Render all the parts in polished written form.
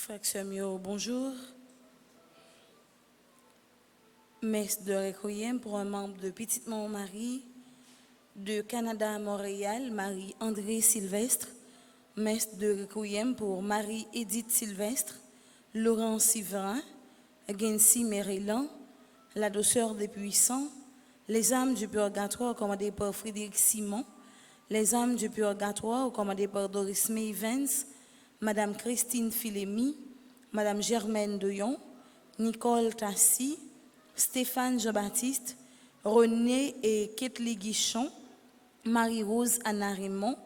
Frère Mio, bonjour. Messe de Requiem pour un membre de Petite Mont-Marie, de Canada à Montréal, Marie-André Sylvestre. Messe de Requiem pour Marie-Édith Sylvestre, Laurent Siverin, Gensi Maryland, La Douceur des Puissants, Les âmes du purgatoire commandées par Frédéric Simon, Les âmes du purgatoire commandées par Doris May Vance, Madame Christine Philémy, Madame Germaine Deyon, Nicole Tassi, Stéphane Jean-Baptiste, René et Ketli Guichon, Marie-Rose Anna Raymond,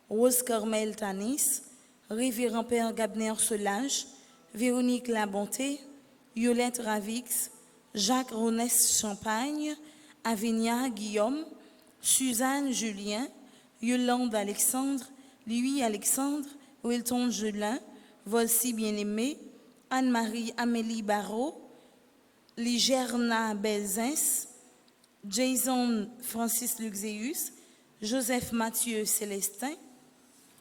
Rose Carmel Tanis, Révérend Père Gabner Solage, Véronique Labonté, Yolette Ravix, Jacques Ronès Champagne, Avinia Guillaume, Suzanne Julien, Yolande Alexandre, Louis Alexandre, Wilton Julin, Volsi Bien-Aimé, Anne-Marie Amélie Barrault, Ligerna Belzins, Jason Francis Luxeus, Joseph Mathieu Célestin,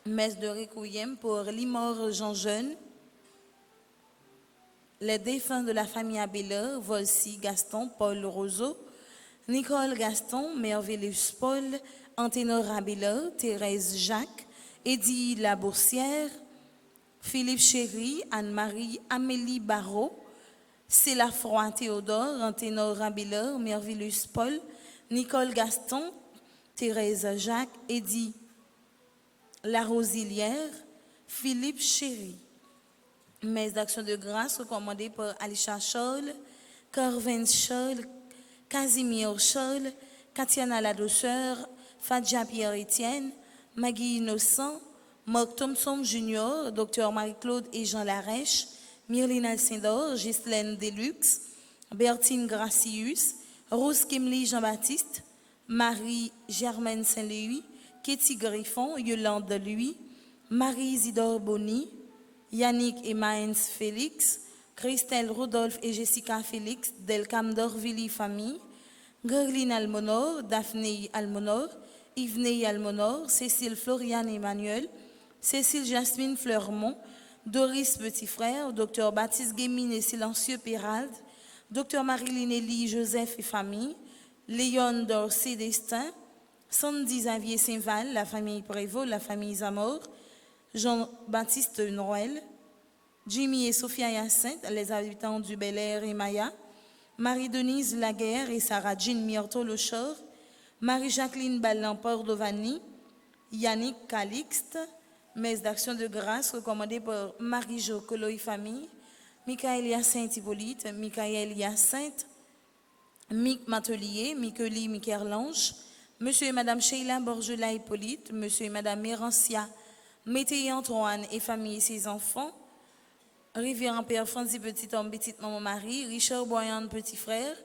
Messe de Requiem pour Limor Jean Jeune, les défunts de la famille Abélard, Volsi Gaston, Paul Roseau, Nicole Gaston, Merveillus Paul, Anténor Abélard, Thérèse Jacques, Eddie Laboursière, Philippe Chéry, Anne-Marie Amélie Barrault, Célafroy Théodore, Anténor Abélard, Merveillus Paul, Nicole Gaston, Thérèse Jacques, Eddie Larosilière, Philippe Chéry. Messe d'action de grâce recommandée par Alisha Scholl, Corvin Scholl, Casimir Scholl, Katiana La Douceur, Fadja Pierre-Étienne, Maggie Innocent, Marc Thompson Jr., Dr Marie-Claude et Jean Larèche, Myrline Alcindor, Ghislaine Deluxe, Bertine Gracius, Rose Kimley Jean-Baptiste, Marie-Germaine Saint-Louis, Katie Griffon, Yolande Louis, Marie-Isidore Bonny, Yannick et Maëns Félix, Christelle Rodolphe et Jessica Félix, Delcam Dorvili Famille, Gerline Almonor, Daphné Almonor, Yvené Almonor, Cécile Floriane Emmanuel, Cécile Jasmine Fleurmont, Doris Petit Frère, Dr Baptiste Guémine et Silencieux Pérald, Dr Marilyn Elie Joseph et famille, Léon Dorsey Destin, Sandy Xavier Saint-Val, la famille Prévost, la famille Zamor, Jean-Baptiste Noël, Jimmy et Sophia Hyacinthe, les habitants du Bel Air et Maya, Marie-Denise Laguerre et Sarah Jean Myrto Lochor, Marie-Jacqueline Ballan Pordovani, Yannick Calixte, messe d'action de grâce recommandée par Marie-Jo Colo et famille, Michaelia Saint-Hippolyte, Michael Hyacinthe, Mick Matelier, Micheli Micherlange, Monsieur et Madame Sheila Borgela Hippolyte, Monsieur et Madame Mérancia, Mété Antoine et famille et ses enfants, Révérend Père Franzi Petit Homme, Petite Maman Marie, Richard Boyan Petit Frère,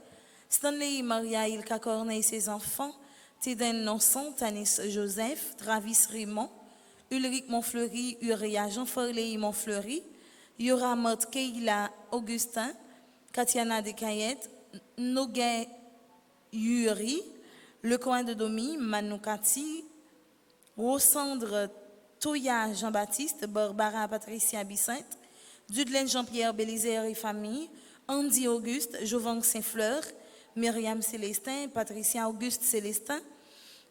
Stanley Maria Ilka Corneille et ses enfants, Téden Nonson, Tanis Joseph, Travis Raymond, Ulrich Montfleury, Uria Jean Forley Montfleury, Yora Mot Keila Augustin, Katiana Descayette, Noguet Yuri, Le Coin de Domi, Manoukati, Rosandre Toya Jean-Baptiste, Barbara Patricia Bicinte, Dudelaine Jean-Pierre Bélizer et famille, Andy Auguste, Jovan Saint-Fleur, Myriam Célestin, Patricia Auguste Célestin,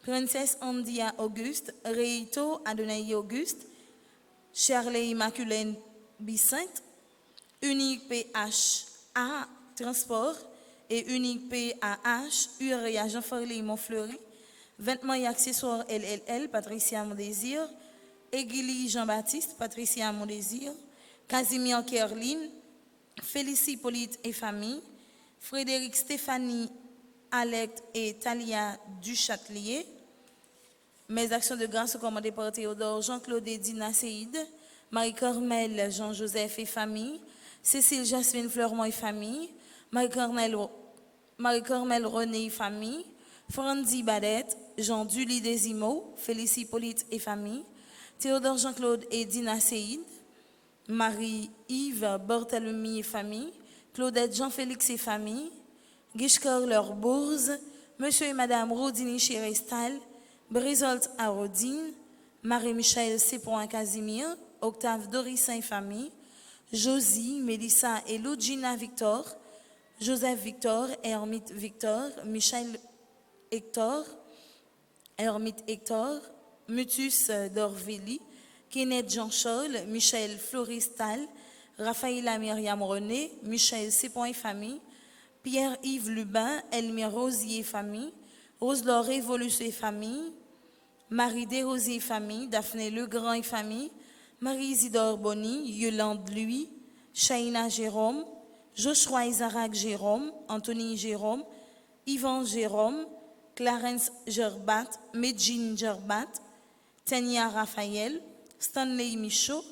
Princesse Andia Auguste, Reito Adonai Auguste, Charlie Immaculée Bicinte, Unique PHA Transport et Unique PAH, Uria Jean-Forley Montfleury, Vêtements et accessoires LLL, Patricia Mondésir, Aiguili Jean-Baptiste, Patricia Mondésir, Casimir Kerline, Félicie Hippolyte et famille, Frédéric Stéphanie Alect et Talia Duchâtelier. Mes actions de grâce commandées par Théodore Jean-Claude et Dina Seyd, Marie-Cormel Jean-Joseph et famille, Cécile Jasmine Fleurmont et famille, Marie-Cormel René et famille, Frandy Badette, Jean-Duly Desimo, Félicie Hippolyte et famille, Théodore Jean-Claude et Dina Seyd, Marie-Yves Barthélemy et famille, Claudette Jean-Félix et famille, Guichcor leur Bourse, Monsieur et Madame Rodini Chirestal, Brizolt Arodine, Marie-Michel Cépon Casimir, Octave Dorissin et famille, Josie, Mélissa et Lugina Victor, Joseph Victor, Hermite Victor, Michel Hector, Hermite Hector, Mutus Dorveli, Kenneth Jean-Charles, Michel Floristal, Raphaëla Myriam René, Michel Cépon et famille, Pierre-Yves Lubin, Elmire Rosier et famille, Rose-Laure Révolus et famille, Marie Desrosiers et famille, Daphné Legrand et famille, Marie-Isidore Bonny, Yolande Louis, Shaina Jérôme, Joshua Isaac Jérôme, Anthony Jérôme, Yvan Jérôme, Clarence Gerbat, Medjin Gerbat, Tania Raphaël, Stanley Michaud,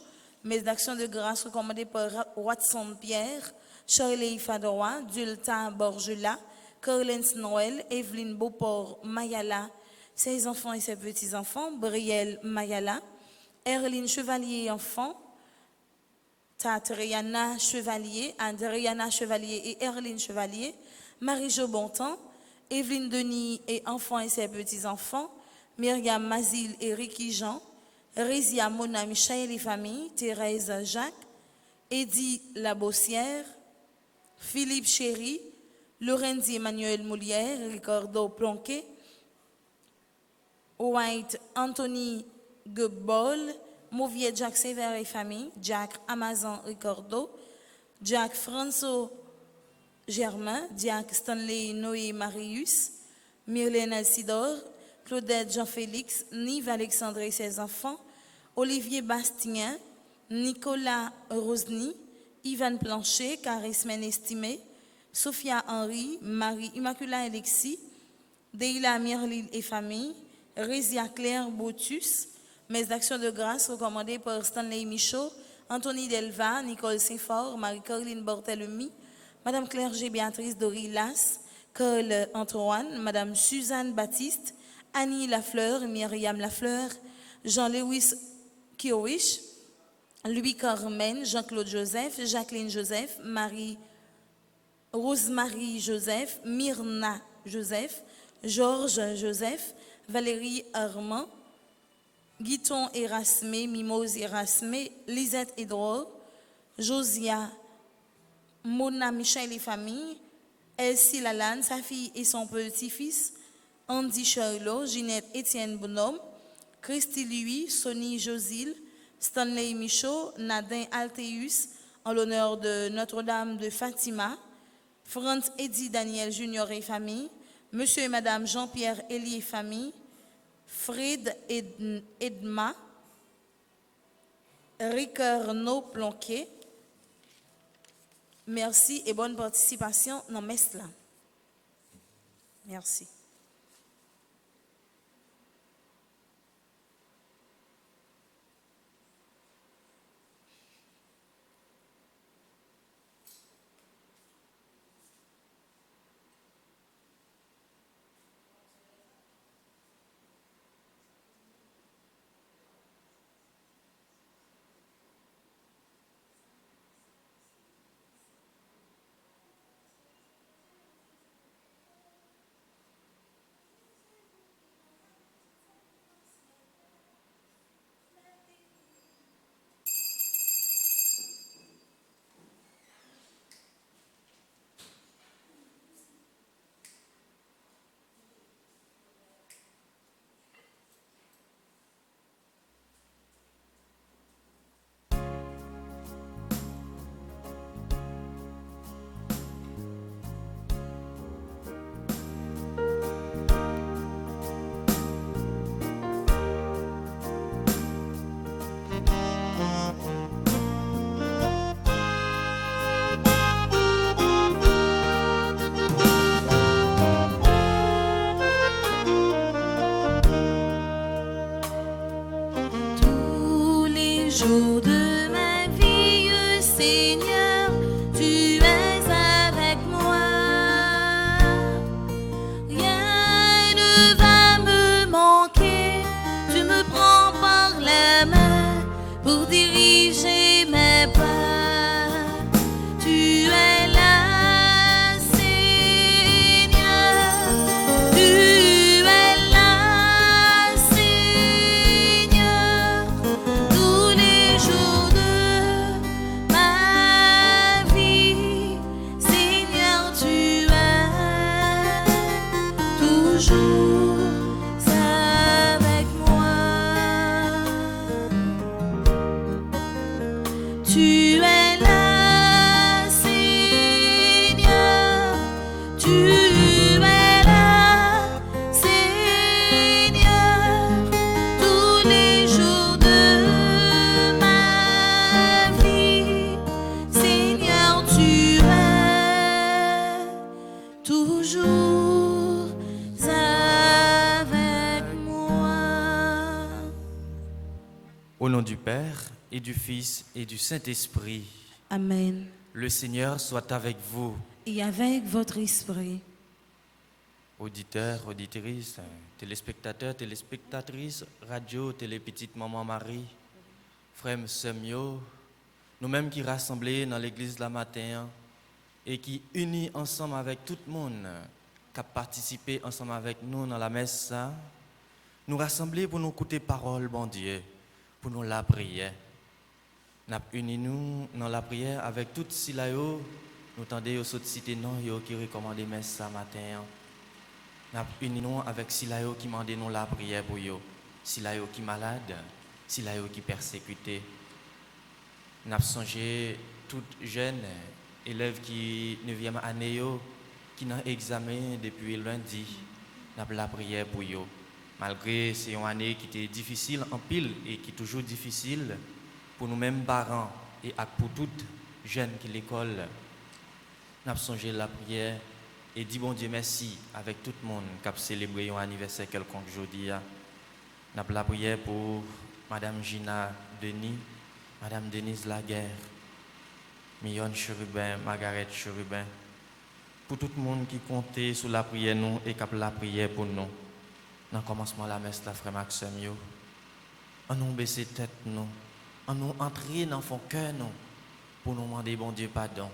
mes actions de grâce recommandées par Watson Pierre, Shirley Fadora, Dulta Borgela, Collins Noël, Evelyne Beauport Mayala, ses enfants et ses petits-enfants, Brielle Mayala, Erline Chevalier enfant, Tatriana Chevalier, Adriana Chevalier et Erline Chevalier, Marie-Jo Bontemps, Evelyne Denis et enfants et ses petits-enfants, Myriam Mazil et Ricky Jean, Rézia Mona Michel et famille, Thérèse Jacques, Eddie Labossière, Philippe Chéry, Lorenzi Emmanuel Moulière, Ricardo Plonquet, White Anthony Guebol, Mauvier Jack Sévère et famille, Jack Amazon Ricardo, Jack François Germain, Jack Stanley Noé Marius, Myrlène Alcidor, Claudette Jean-Félix, Nive Alexandre et ses enfants, Olivier Bastien, Nicolas Rosny, Ivan Planchet, Charismen Estimé, Sophia Henry, Marie Immaculée Alexis, Deila Mirlil et famille, Rézia Claire Botus, mes actions de grâce recommandées par Stanley Michaud, Anthony Delva, Nicole Saint-Fort, Marie-Caroline Borthélemy, Madame Claire G. Béatrice Dorilas, Carl Antoine, Madame Suzanne Baptiste, Annie Lafleur, Myriam Lafleur, Jean-Lewis Kiowich, Louis Carmen, Jean-Claude Joseph, Jacqueline Joseph, Marie Rosemary Joseph, Myrna Joseph, Georges Joseph, Valérie Armand, Guiton Erasmé, Mimose Erasmé, Lisette Edouard, Josia, Mona Michel et famille, Elsie Lalanne, sa fille et son petit-fils, Andy Charlot, Ginette Étienne Bonhomme, Christy Louis, Sonny Josil, Stanley Michaud, Nadin Alteus, en l'honneur de Notre-Dame de Fatima, Franz Eddy Daniel Junior et famille, Monsieur et Madame Jean-Pierre Elie et famille, Fred Edma, Ricardo Plonquet. Merci et bonne participation dans messe là. Merci. Jour de ma vie, Seigneur, tu es avec moi. Rien ne va me manquer. Tu me prends par la main pour diriger mes pas. Tu es là, Seigneur. Tu es là, Seigneur. Tous les jours de ma vie, Seigneur, tu es toujours avec moi. Tu es là, Seigneur. Tu es là, Seigneur. Tous les jours de ma vie, Seigneur, tu es toujours avec moi. Au nom du Père et du Fils et du Saint-Esprit, Amen. le Seigneur soit avec vous, Et avec votre esprit. auditeurs, auditrices, téléspectateurs, téléspectatrices, radio, télé Petite Maman Marie, frères, sœurs, nous-mêmes qui rassemblés dans l'église la matin et qui unis ensemble avec tout le monde qui a participé ensemble avec nous dans la messe, ça, nous rassembler pour nous écouter parole, bon Dieu, pour nous la prière. Nous unis nous dans la prière avec tout si là nous tendez aux autres cités non yo qui recommandent messe ça matin. Nous unis nous avec si là qui demandent nous la prière pour yo, si là qui malade, si là qui persécuté. Nous avons songé tout jeune élève qui 9e année yo, qui n'a examen depuis lundi. Nous avons la prière pour yo. Malgré c'est une année qui était difficile en pile et qui est toujours difficile pour nous-mêmes parents et pour toutes jeunes qui l'école. Nous avons songé la prière et dit bon Dieu merci avec tout le monde qui a célébré un anniversaire quelconque aujourd'hui. Nous avons la prière pour Madame Gina Denis, Madame Denise Laguerre, Millionne Cherubin, Margaret Cherubin, pour tout le monde qui comptait sur la prière nous et qui a la prière pour nous. Dans le commencement de la messe, la frère Maxime, on nous baisser tête nous, on nous entrer dans son cœur nous, pour nous demander bon Dieu pardon.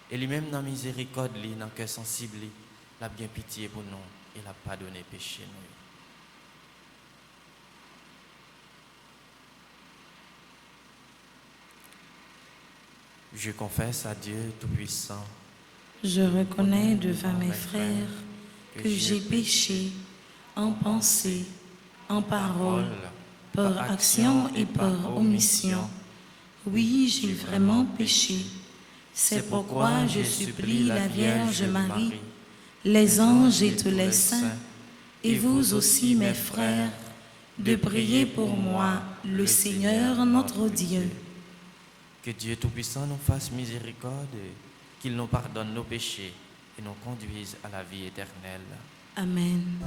Et lui-même dans la miséricorde, dans le cœur sensible, il a bien pitié pour nous, il a pardonné péché nous. Je confesse à Dieu Tout-Puissant. Je reconnais devant mes frères que j'ai péché en pensée, en parole, par action et par omission. Oui, j'ai vraiment péché. C'est pourquoi je supplie la Vierge Marie, les anges et tous les saints, et vous aussi mes frères, de prier pour moi, le Seigneur notre Dieu. Que Dieu Tout-Puissant nous fasse miséricorde, qu'il nous pardonne nos péchés et nous conduise à la vie éternelle. Amen.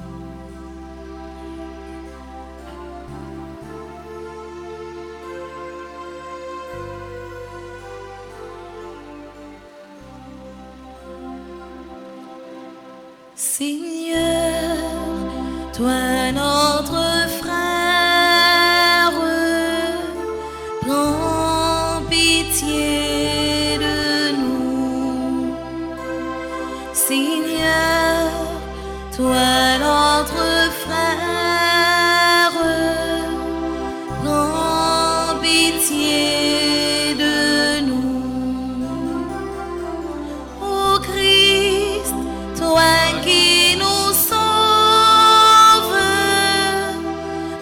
Seigneur, toi notre frère, prends pitié de nous. Seigneur, toi notre frère, prends pitié de nous. Ô Christ, toi qui nous sauves,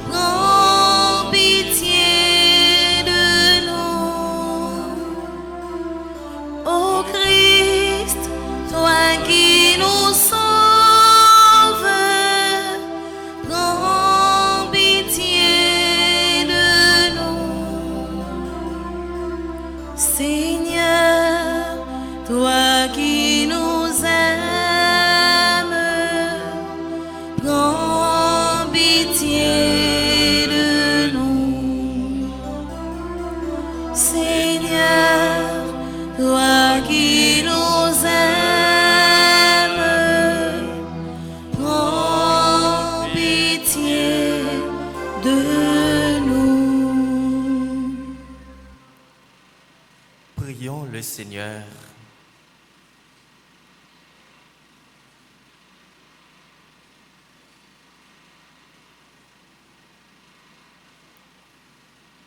prends pitié de nous. Ô Christ, toi qui nous sauves, prends pitié de nous. Seigneur, toi qui nous aimes, prends pitié de nous. Seigneur, toi qui nous aimes, prends pitié de nous. Prions le Seigneur.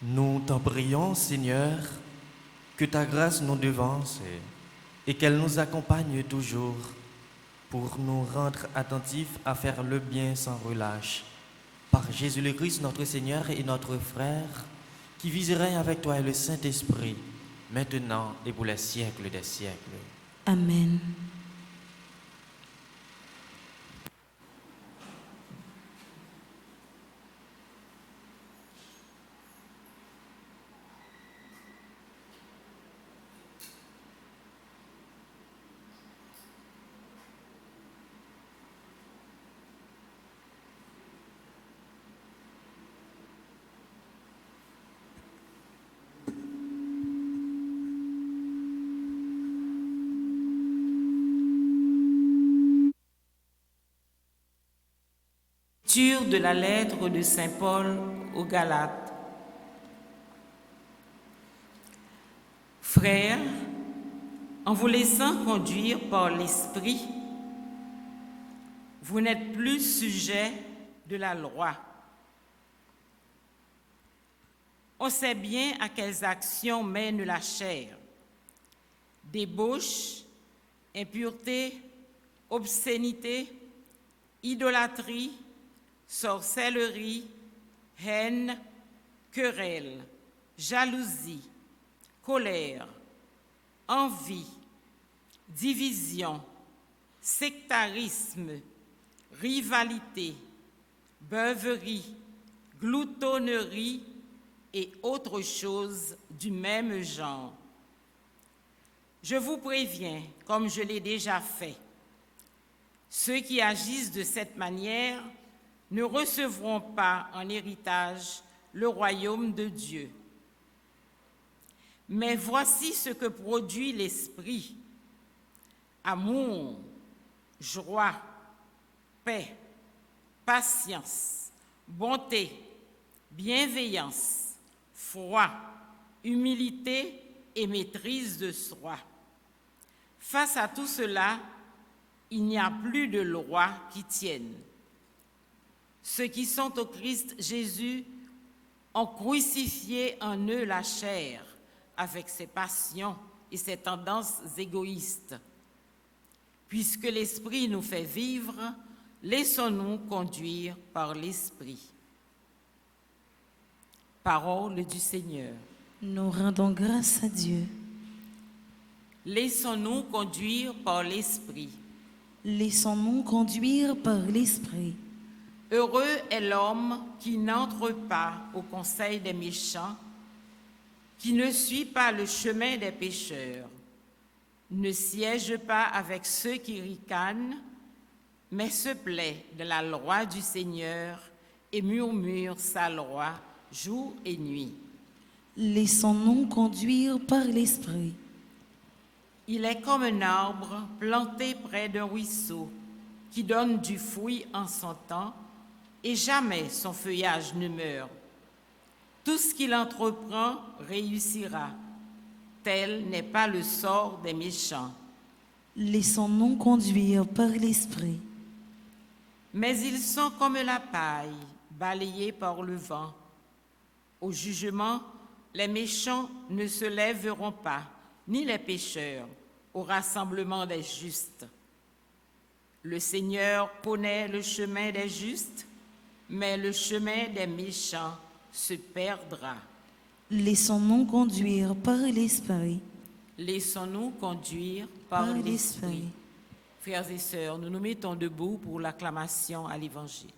Nous t'en prions, Seigneur, que ta grâce nous devance et qu'elle nous accompagne toujours pour nous rendre attentifs à faire le bien sans relâche. Par Jésus le Christ, notre Seigneur et notre frère, qui vit et règne avec toi et le Saint-Esprit, maintenant et pour les siècles des siècles. Amen. Lecture de la lettre de Saint Paul aux Galates. Frères, en vous laissant conduire par l'Esprit, vous n'êtes plus sujets de la loi. On sait bien à quelles actions mène la chair: débauche, impureté, obscénité, idolâtrie, sorcellerie, haine, querelle, jalousie, colère, envie, division, sectarisme, rivalité, beuverie, gloutonnerie et autres choses du même genre. Je vous préviens, comme je l'ai déjà fait, ceux qui agissent de cette manière ne recevront pas en héritage le royaume de Dieu. Mais voici ce que produit l'Esprit: amour, joie, paix, patience, bonté, bienveillance, foi, humilité et maîtrise de soi. Face à tout cela, il n'y a plus de loi qui tienne. Ceux qui sont au Christ Jésus ont crucifié en eux la chair avec ses passions et ses tendances égoïstes. Puisque l'Esprit nous fait vivre, laissons-nous conduire par l'Esprit. Parole du Seigneur. Nous rendons grâce à Dieu. Laissons-nous conduire par l'Esprit. Laissons-nous conduire par l'Esprit. Heureux est l'homme qui n'entre pas au conseil des méchants, qui ne suit pas le chemin des pécheurs, ne siège pas avec ceux qui ricanent, mais se plaît de la loi du Seigneur et murmure sa loi jour et nuit. Laissons-nous conduire par l'Esprit. Il est comme un arbre planté près d'un ruisseau qui donne du fruit en son temps et jamais son feuillage ne meurt. Tout ce qu'il entreprend réussira. Tel n'est pas le sort des méchants. Laissons-nous conduire par l'Esprit. Mais ils sont comme la paille, balayée par le vent. Au jugement, les méchants ne se lèveront pas, ni les pécheurs, au rassemblement des justes. Le Seigneur connaît le chemin des justes, mais le chemin des méchants se perdra. Laissons-nous conduire par l'Esprit. Laissons-nous conduire par l'Esprit. Frères et sœurs, nous nous mettons debout pour l'acclamation à l'Évangile.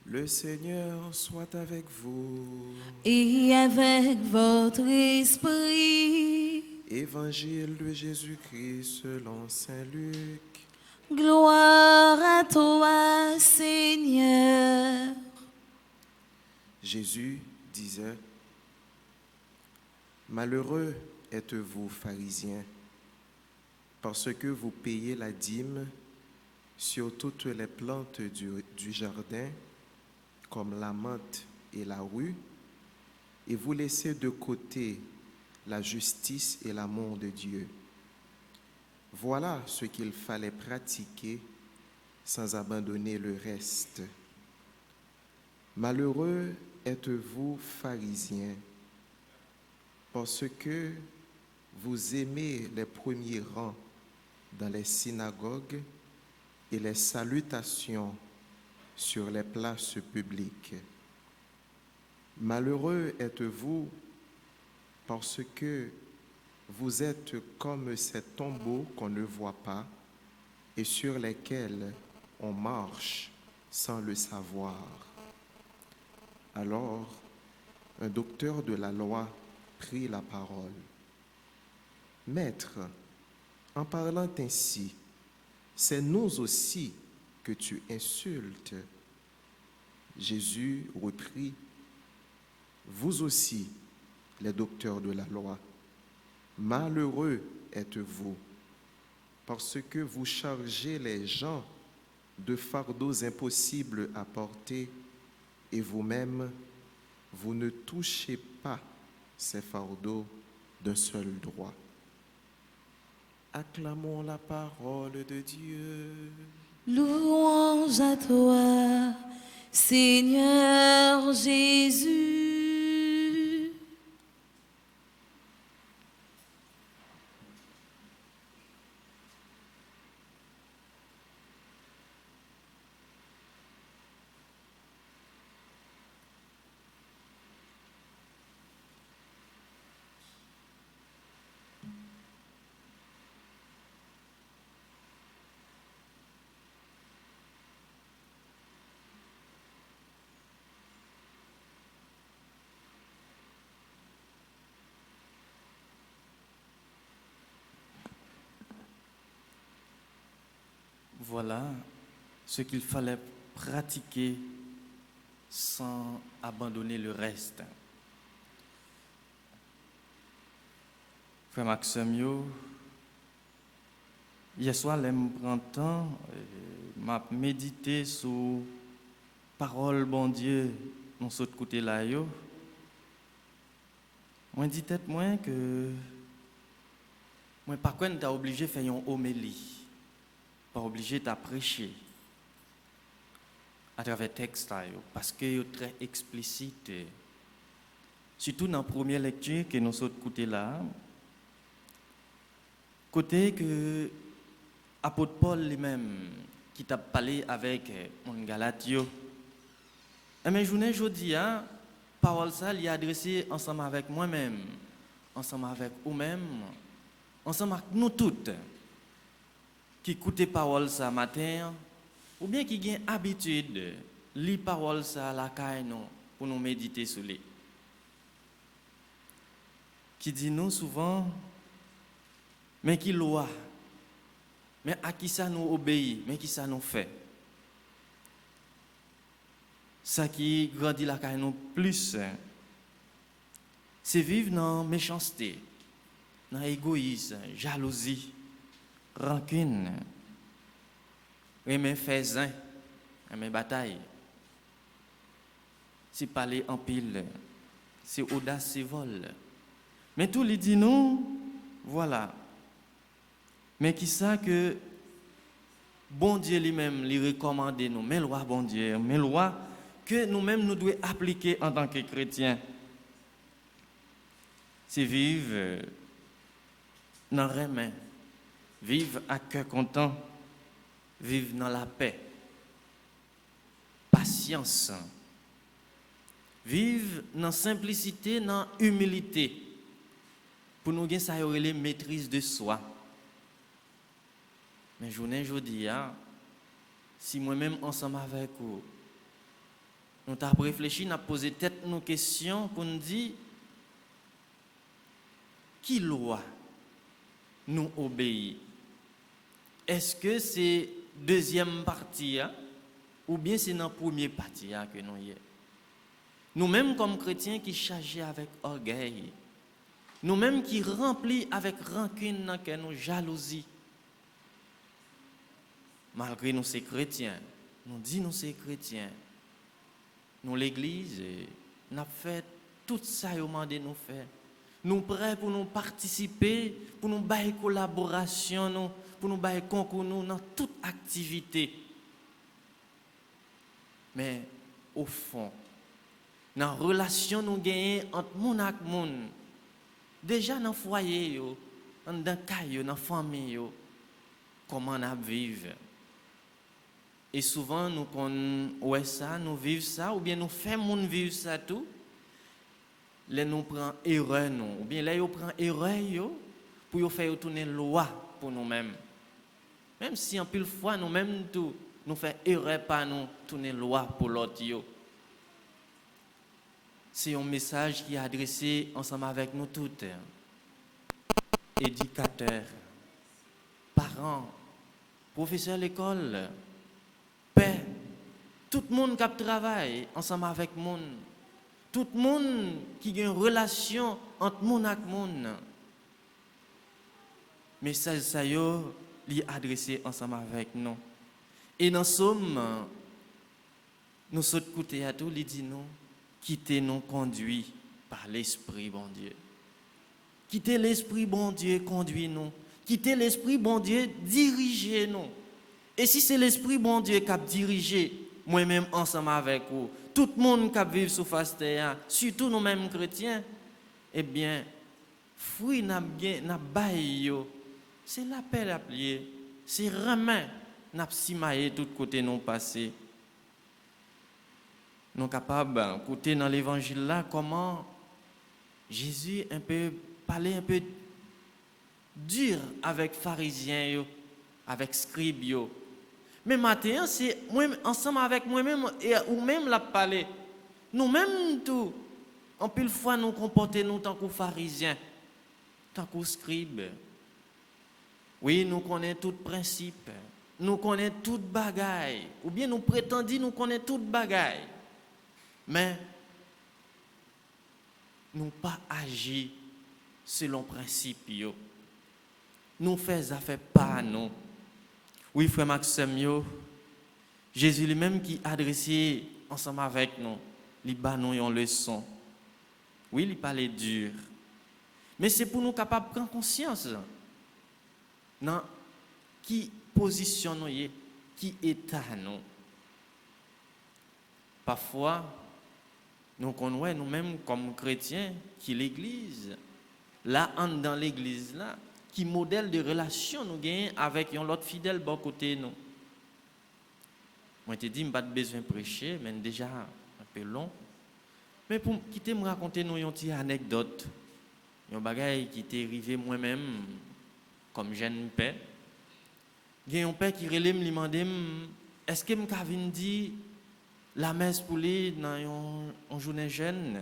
Le Seigneur soit avec vous. Et avec votre esprit. Évangile de Jésus-Christ selon saint Luc. Gloire à toi, Seigneur. Jésus disait: Malheureux êtes-vous, pharisiens, parce que vous payez la dîme sur toutes les plantes du jardin, comme la menthe et la rue, et vous laissez de côté la justice et l'amour de Dieu. Voilà ce qu'il fallait pratiquer sans abandonner le reste. Malheureux êtes-vous, pharisiens, parce que vous aimez les premiers rangs dans les synagogues et les salutations sur les places publiques. Malheureux êtes-vous parce que vous êtes comme ces tombeaux qu'on ne voit pas et sur lesquels on marche sans le savoir. Alors, un docteur de la loi prit la parole. Maître, en parlant ainsi, c'est nous aussi que tu insultes. Jésus reprit: Vous aussi, les docteurs de la loi, malheureux êtes-vous, parce que vous chargez les gens de fardeaux impossibles à porter, et vous-même, vous ne touchez pas ces fardeaux d'un seul droit. Acclamons la parole de Dieu. Louange à toi, Seigneur Jésus. Voilà ce qu'il fallait pratiquer sans abandonner le reste. Frère Maxime, hier soir, je prends temps, m'a médité sur parole bon Dieu dans ce côté là. Moi dis tête moi que moi par contre t'as obligé de faire une homélie, pas obligé de prêcher à travers texte là, parce que est très explicite, surtout dans la première lecture que nous sommes écoutés là, côté que apôtre Paul lui-même qui t'a parlé avec mon Galatio, et mes journées aujourd'hui, parole ça, il a adressé ensemble avec moi-même, ensemble avec vous-même, ensemble avec nous toutes, qui écoutent parole ça matin, ou bien qui ont habitude lire parole ça à la caille nous pour nous méditer sur les. Qui dit nous souvent, mais qui loi, mais à qui ça nous obéit, mais qui ça nous fait. Ça qui grandit la caille nous plus, c'est vivre dans la méchanceté, dans l'égoïsme, jalousie, rancune, aimer faisin, aimer bataille. C'est parler en pile, c'est audace, c'est vol. Mais tout les dit nous, voilà. Mais qui ça que bon Dieu lui-même lui recommande nous, mais loi bon Dieu, mais loi que nous-mêmes nous devons appliquer en tant que chrétiens. C'est vivre dans le remède, vivre à cœur content, vivre dans la paix, patience, vivre dans simplicité, dans humilité, pour nous gagner ça les maîtrise de soi. Mais je dis, si moi-même ensemble avec vous, nous avons réfléchi, nous avons posé tête nos questions pour nous dire qui loi nous obéit. Est-ce que c'est deuxième partie ou bien c'est dans la première partie que nous y est? Nous-mêmes comme chrétiens qui chargés avec orgueil, nous-mêmes qui remplis avec rancune dans nous jalousie. Malgré nous ces chrétiens, nous disons nous ces chrétiens, nous l'église, nous avons fait tout ça au moment de nous faire. Nous prêts pour nous participer, pour nous bailler collaboration, pour nous bailler concours dans toute activité. Mais au fond, dans la relation nous gagnons entre monde et monde, déjà dans le foyer, dans le caillou, dans la famille, comment nous vivons. Et souvent, nous connaissons ça, nous vivons ça, ou bien nous faisons vivre ça tout. Là, nous prenons erreur, ou bien là, nous prenons erreur pour faire tourner la loi pour nous-mêmes. Même si en pile fois, nous-mêmes, nous faisons erreur par nous tourner la loi pour l'autre. C'est un message qui est adressé ensemble avec nous tous. Éducateurs, parents, professeurs de l'école, père, tout le monde qui travaille ensemble avec le monde, tout le monde qui a une relation entre monde et monde. Message ça yo li adressé ensemble avec nous. Et dans somme nous saute côté à tout, li dit nous quittez nous conduit par l'esprit bon Dieu. Quittez l'esprit bon Dieu conduit nous. Quittez l'esprit bon Dieu dirigez nous. Et si c'est l'esprit bon Dieu qui a dirigé moi-même ensemble avec vous, tout le monde qui vit sur face terre, surtout nous-mêmes chrétiens, eh bien, fruit n'a baillé, c'est l'appel à plier, c'est vraiment n'a simaillé tout côté non passé. Nous sommes capables d'écouter dans l'évangile là comment Jésus un peu parlait un peu dur avec pharisiens, avec scribes. Mais maintenant, c'est moi ensemble avec moi-même et ou même la parler. Nous-mêmes tout, en pile fois nous comporter nous tant que pharisiens, tant que scribes. Oui, nous connaissons tout principe, nous connaissons toute bagaille, ou bien nous prétendons nous connaissons toute bagaille. Mais nous pas agir selon principe. Nous faisons affaire pas nous. Oui, frère Maxime, Jésus lui-même qui adressé ensemble avec nous, il bat nous une leçon. Oui, il parlait dur, Mais c'est pour nous capables de prendre conscience dans qui position nous est, qui état nous. Parfois, nous connaissons nous-mêmes comme chrétiens qui l'église, là, dans l'église, là, qui modèle de relation nous gagnons avec l'autre fidèle bon côté nous. Moi, je te dis, je n'ai pas besoin de prêcher, mais déjà un peu long. Mais pour quitter me raconter nous une petite anecdote, un bagage qui t'est arrivé moi-même comme jeune père. Il y a un père qui relève me demandé est-ce que me venir dire la messe pour lui dans une journée jeune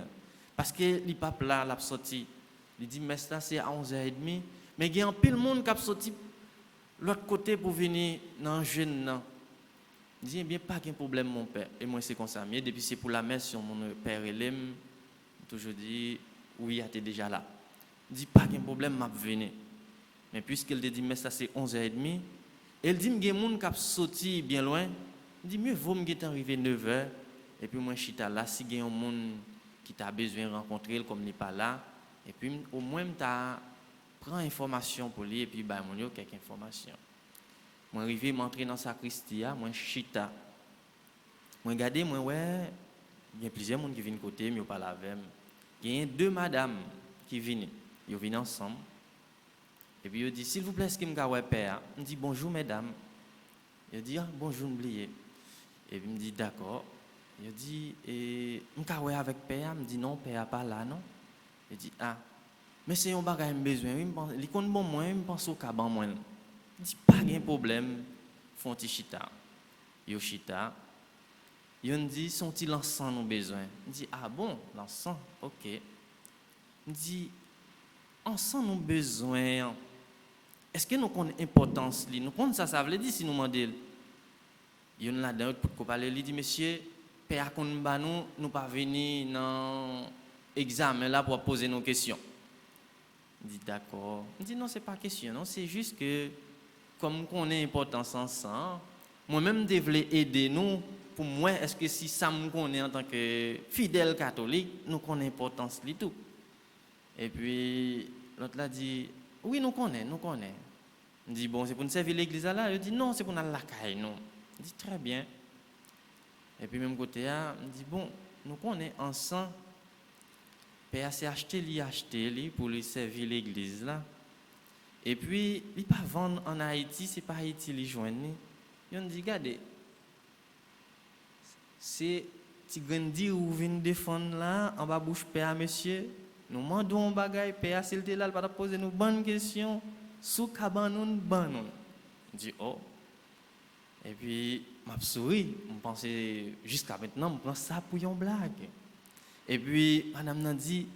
parce que il pas là l'a sorti. Il dit messe là c'est à 11h30 mais il y a un pile monde qui a sorti l'autre côté pour venir dans jeune là. Il dit bien pas de problème mon père et moi c'est comme ça mais depuis c'est pour la messe sur mon père relève toujours dit oui tu es déjà là. Il dit pas de problème m'a venir. Mais puisqu'il te dit messe là c'est 11h30 elle dit, il y a des gens qui sont sortis bien loin. Il dit, mieux vaut que tu arrivé 9h. Et puis, moi, je suis là. Si il y a des gens qui t'a besoin de rencontrer, comme il n'est pas là, et puis, au moins, tu prends information pour lui, et puis, bah, moi, quelques informations. Moi, arrivé, m'entrer dans sa sacristie, moi, je suis là. Moi, regardez, moi, ouais, il y a plusieurs gens qui viennent côté, mais ils ne parlent pas avec. Il y a 2 madames qui viennent. Ils viennent ensemble. Et puis il dit, s'il vous plaît, est-ce que je peux père? Il dit, bonjour mesdames. Il dit, ah, bonjour, oublié. Et puis il me dit, d'accord. Il dit, je peux avec père? Il me dit, non, père pas là, non. Il dit, ah, mais c'est un bagage que j'ai besoin. Il compte bon moi, il pense au caban moi. Il dit, pas de problème, font un chita. Il chita. Il dit, sont-ils l'encens nous besoin? Il dit, ah bon, l'encens, ok. Il dit, encens nous besoin. Est-ce que nous connaissons l'importance? Nous connaissons ça veut dire si nous demandons. Il y en a là pour parler, il dit, monsieur, père, nous pas venir dans l'examen là pour poser nos questions. Il dit, d'accord. Il dit, non, ce n'est pas question, non, c'est juste que, comme nous connaissons l'importance ensemble, moi-même, je voulais aider nous. Pour moi, est-ce que si ça me connaît en tant que fidèle catholique, nous connaissons l'importance de tout. Et puis, l'autre là dit, oui, nous connaissons. Il dit, bon, c'est pour nous servir l'église là. Il dit, non, c'est pour nous la caille, non. Il dit, très bien. Et puis, même côté, il dit, bon, nous connaissons ensemble. Père s'est acheté pour lui servir l'église là. Et puis, il ne pas vendre en Haïti, c'est pas Haïti qui joigne. Il dit, regardez, c'est petit grandi ou vient défendre là, en bas bouche père, monsieur. Nous demandons un bagage, père, s'il te là, pas poser nous bonnes questions. Sous cabanon, banon. Je dis, oh. Et puis, m'a souri. Je pensais, jusqu'à maintenant, je prends ça pour une blague. Et puis, madame n'a dit,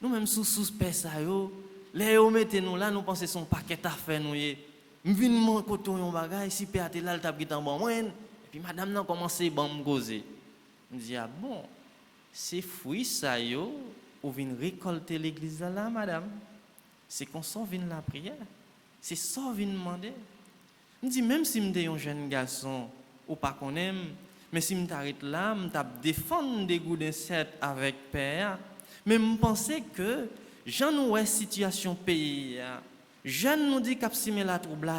nous même sous père ça yo, les yo mettez nous là, nous pensons son paquet à faire nous yé. Je viens mon côté un bagage, si père te là, il t'a pris en bon moyen. Et puis, madame n'a commencé à me causer. Je dis, ah bon, c'est fruit ça yo. Ou vient récolter l'église là, madame. C'est qu'on sort vient la prière. C'est ça vient demander. Je dis même si je suis un jeune garçon ou pas qu'on aime, mais si je m'arrête là, je défendre des goûts d'insectes avec père, mais je pensais que j'en ai une situation pays, j'en nous dit qu'à si la trouble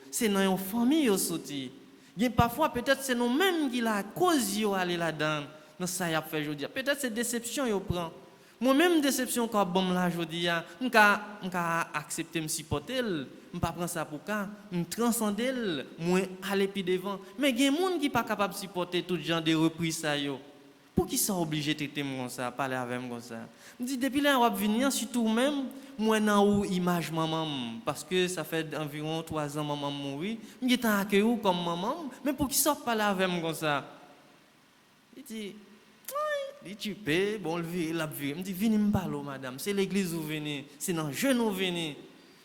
c'est dans une famille yo sorti. Et parfois peut-être c'est nous-mêmes qui la cause yo aller là-dedans. Dans ça y a fait aujourd'hui. Peut-être c'est déception yo prend. Moi-même, déception, quand bon là, je dis, je vais accepter de me supporter, je ne vais pas prendre ça pour ça, je vais transcender, je vais aller plus devant. Mais il y a des gens qui ne sont pas capables de supporter tout genre de reprises. Pour qui sont obligés de traiter comme ça, parler avec moi comme ça? Je dis, depuis là, on va venir, surtout même, moi, dans l'image maman, parce que ça fait environ 3 ans maman mourit, je suis accueilli comme maman, mais pour qui sont parler avec moi comme ça? Il dit, il dit, tu peux, bon, il a vu. Il me dit, venez me parler, madame. C'est l'église où vous venez. C'est dans le jeune où vous venez.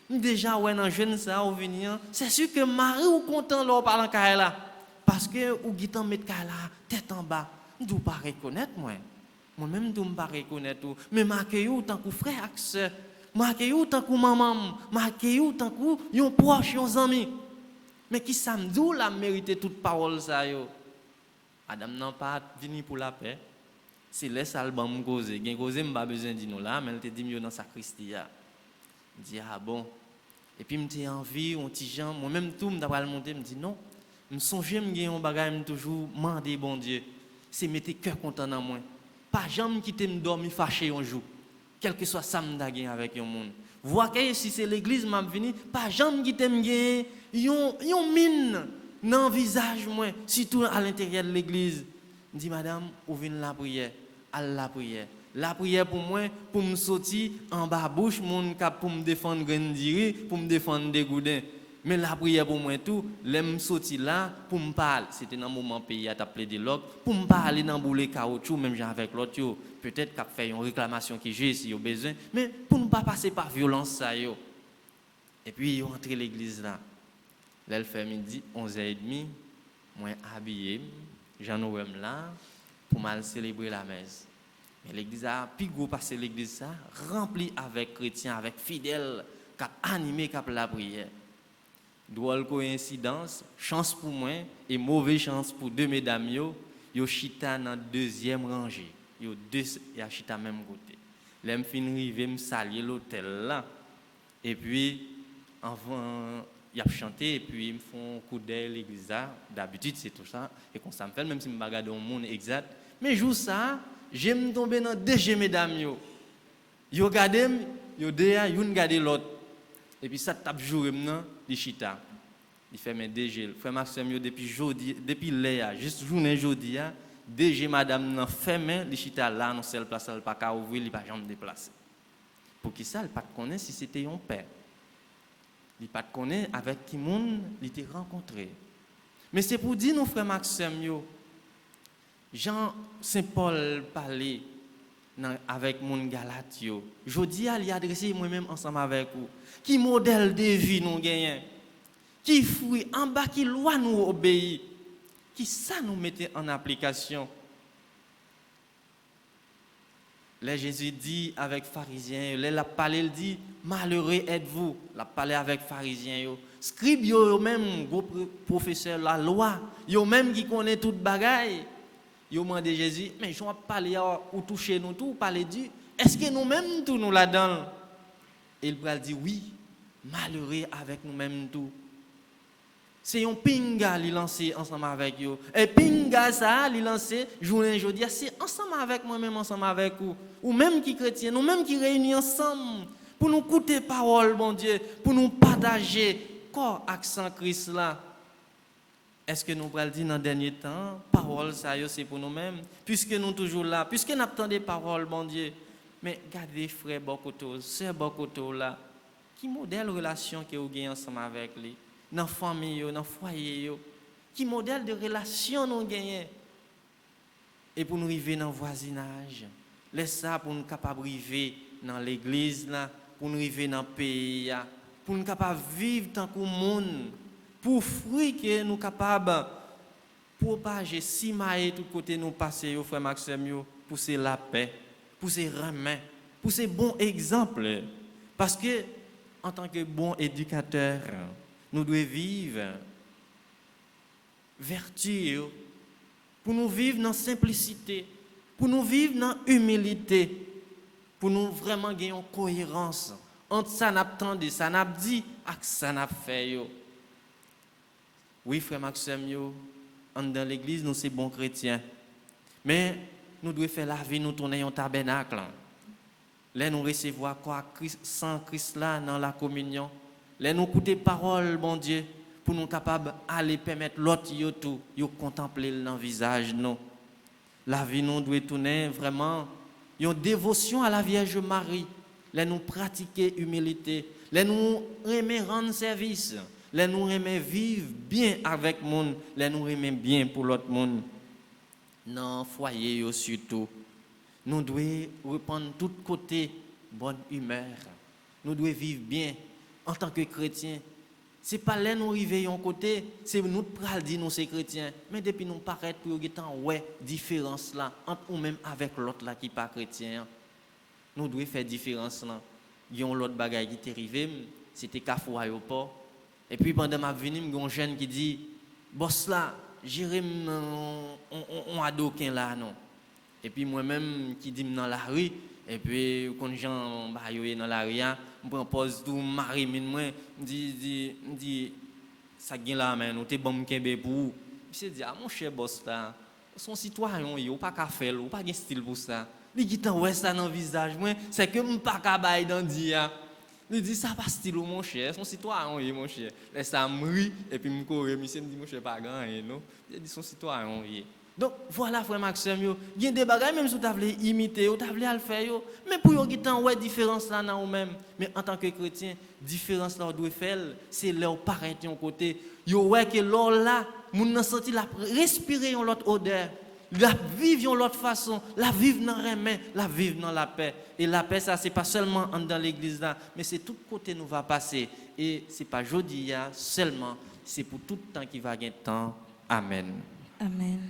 Déjà, ouais, dans le jeune, ça, où vous venez. C'est sûr que Marie ou content, là, parle en cas là. Parce que, ou guitan met cas là, tête en bas. Je ne dois pas reconnaître, moi. Moi-même, je ne dois pas reconnaître. Mais je m'accueille tant que frère et sœur. Je m'accueille tant que maman. Je m'accueille tant que un proche, un ami. Mais qui ça me dit, la mérité toute parole, ça, yo. Madame n'a pas venu pour la paix. C'est laisse album causer. Gen causer m'pas besoin de nous là, mais elle te dit mieux dans sacristie. Je dis ah bon. Et puis m'te envie on petit Jean, moi même tout m'ta pas le monter, me dit non. Me songer me gen un bagage toujours demander bon Dieu. C'est mettre cœur content dans moi. Pas jamais quitter me dormir fâché un jour. Quel que soit ça me gagne avec un monde. Voir que si c'est l'église m'a venu, pas jamais quitter me gagne yon mine dans visage moi, surtout à l'intérieur de l'église. Me dit madame, ouvrez la prière, à la prière. La prière pour moi, pour me sortir en bas bouche, mon cap pour me défendre grandiri, pour me défendre des goudins. Mais la prière pour moi tout, l'aime sortir là pour me parler. C'était dans un moment pays à t'appeler des logs, pour me parler dans bouler caoutchouc même avec l'autre peut-être qu'a fait une réclamation qui j'ai si yo besoin, mais pour ne pas passer par violence ça yo. Et puis yo rentré l'église là. Là, elle fait midi 11h30, moi habillé, j'en ai là pour mal célébrer la messe. Mais l'église a plus gros parce que l'église ça remplie avec chrétiens, avec fidèles qui animé cap la prière. Drôle coïncidence, chance pour moi et mauvaise chance pour deux mesdames yo chita dans deuxième rangée. Yo deux ya chita même côté. L'aime fin river me saluer l'hôtel là. Et puis avant y a chanté et puis ils me font coup d'œil l'église là. D'habitude c'est tout ça et qu'on ça me fait même si me bagarre au monde exact. Mais jour ça, j'aime tomber dans deux mesdames yo. Yo regardé yo déjà une regarder l'autre. Et puis ça tape jouer maintenant di chita. Il fait mes DG, frère Maxime yo depuis jodi, depuis là juste journée jodi a DG madame nan fermé li chita là non seule place elle pas ka ouvrir, il pas jamais déplacer. Pour qui ça, il pas connaît si c'était un père. Il pas connaît avec qui monde il était rencontré. Mais c'est pour dire nos frères Maxime yo Jean Saint Paul parlait avec mon Galate yo. Jodi a li adressé moi-même ensemble avec vous. Qui modèle de vie nous gagnons? Qui fruit en bas qui loi nous obéit? Qui ça nous mettait en application? Là Jésus dit avec pharisiens, là la parler il dit malheureux êtes-vous. La parler avec pharisiens yo. Scribe yo même gros professeur la loi, yo même qui connaît toute bagaille. Yo demandé Jésus, mais je vais parler ou toucher nous tout, parler Dieu. Est-ce que nous-mêmes tout nous là-dedans? Et il va dire oui, malheureux avec nous-mêmes tout. C'est un pinga li lancé ensemble avec yo. Et pinga ça li lancé journée aujourd'hui, c'est ensemble avec moi-même ensemble avec vous. Ou même qui chrétien, nous même qui réunis ensemble pour nous écouter parole bon Dieu, pour nous partager corps accent Christ là. Est-ce que nous allons dire dans le dernier temps, parole ça c'est pour nous-mêmes, puisque nous toujours là, puisque nous attendons des paroles, bon Dieu. Mais gardez frère Bokoto, sœur Bokoto là, qui modèle relation que vous gagnez ensemble avec lui, dans la famille, dans le foyer, qui modèle de relation nous gagnons. Et pour nous arriver dans le voisinage, laisse ça pour nous capables arriver dans l'église là, pour nous arriver dans le pays, pour nous capables vivre tant que monde. Pour fruit que nous capables propager si maille tout côté nous passer au frère Maxime pour c'est la paix, pour c'est remède, pour c'est bon exemple parce que en tant que bon éducateur nous devons vivre vertu pour nous vivre dans simplicité, pour nous vivre dans humilité, pour nous vraiment gagner en cohérence entre ça n'a attendu, ça n'a dit et ça n'a fait. Oui, frère Maxime, dans l'église, nous sommes bons chrétiens. Mais nous devons faire la vie, nous tourner en tabernacle. Là, nous recevons quoi sans Christ là dans la communion. Là, nous écouter parole, bon Dieu, pour nous capables d'aller permettre l'autre tout, contempler dans le visage. Nous. La vie, nous devons tourner vraiment une dévotion à la Vierge Marie. Là, nous pratiquer humilité. Là, nous aimer rendre service. Là nous aimons vivre bien avec le monde, là nous aimons bien pour l'autre monde. Dans le foyer surtout, nous devons reprendre tout côté bonne humeur. Nous devons vivre bien en tant que chrétiens. Ce n'est pas là nous arrivons à côté, c'est nous qui dire nous sommes chrétiens. Mais depuis nous paraître pour ouais différence là entre nous-mêmes avec l'autre là qui n'est pas chrétien. Nous devons faire différence là. Il y a l'autre bagaille qui est arrivé, c'était Carrefour aéroport. Et puis pendant ma venue, il y a un jeune qui dit, boss là, Jérémy, on a d'aucun là, non. Et puis moi-même qui dis dans la rue, et puis quand les gens dans la rue, je prends pause tout, marie moi, dit ça gagne là, mais nous t'es bon kembe pour. Je dis mon cher boss là, son citoyen, il pas qu'à faire, ou pas de style pour ça. Il dit ouais ça dans le visage, moi, c'est que je pas qu'à bailler dans dia. Il dit ça pas style mon cher, son citoyen, mon cher. Laisse ça me rit et puis me courir, monsieur me dit mon cher pas grand, non. Il dit son citoyen, donc voilà frère Maxime yo, il y a des bagages même si tu voulais imiter, tu voulais le faire yo, mais pour yo gitan ouais différence là dans ou même, mais en tant que chrétien, différence là doit faire, c'est leur paraître un côté, yo ouais que l'or là, moun nan senti la respirer une autre odeur, la vivre une autre façon, la vivre dans remè, la vivre dans la paix. Et la paix ça c'est pas seulement dans l'église là, mais c'est tout côté nous va passer et c'est pas jodi seulement, c'est pour tout le temps qui va gagner temps. Amen. Amen.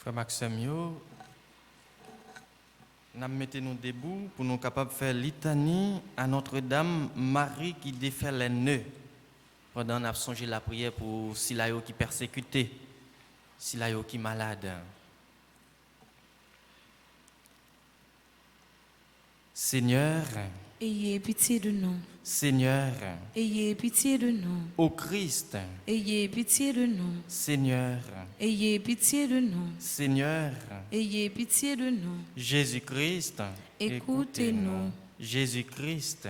Frère Maxime, nous mettons-nous debout pour nous capables de faire litanie à Notre-Dame Marie qui défait les nœuds. Pendant qu'on a songé la prière pour Silayo qui est persécuté, Silayo qui est malade. Seigneur, Ayez pitié de nous. Seigneur, Ayez pitié de nous. ô Christ, Ayez pitié de nous. Seigneur, Ayez pitié de nous. Seigneur, Ayez pitié de nous. Jésus-Christ, Écoutez-nous. Jésus-Christ,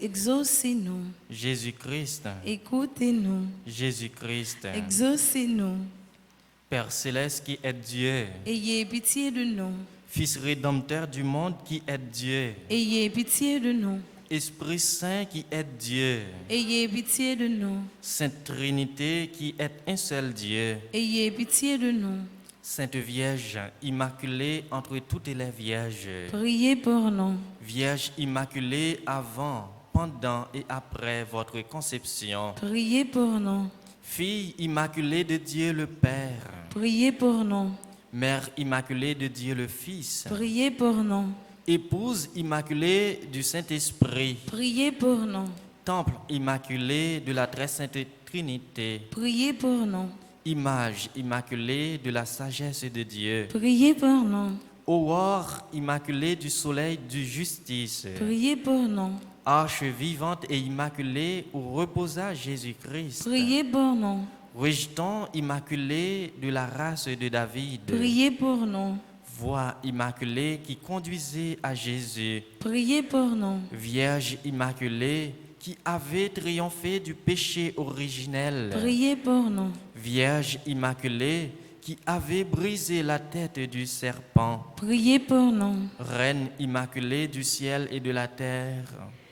Exaucez-nous. Jésus-Christ, Écoutez-nous. Jésus-Christ, Exaucez-nous. Père céleste qui est Dieu, Ayez pitié de nous. Fils rédempteur du monde qui est Dieu, Ayez pitié de nous. Esprit Saint qui est Dieu, Ayez pitié de nous. Sainte Trinité qui est un seul Dieu, Ayez pitié de nous. Sainte Vierge immaculée entre toutes les vierges, Priez pour nous. Vierge immaculée avant, pendant et après votre conception, Priez pour nous. Fille immaculée de Dieu le Père, Priez pour nous. Mère immaculée de Dieu le Fils, Priez pour nous. Épouse immaculée du Saint-Esprit, Priez pour nous. Temple immaculé de la très sainte Trinité, Priez pour nous. Image immaculée de la sagesse de Dieu, Priez pour nous. Aurore immaculée du soleil de justice, Priez pour nous. Arche vivante et immaculée où reposa Jésus-Christ, Priez pour nous. Rejeton immaculé de la race de David, Priez pour nous. Voie immaculée qui conduisait à Jésus, Priez pour nous. Vierge immaculée qui avait triomphé du péché originel, Priez pour nous. Vierge immaculée qui avait brisé la tête du serpent, Priez pour nous. Reine immaculée du ciel et de la terre,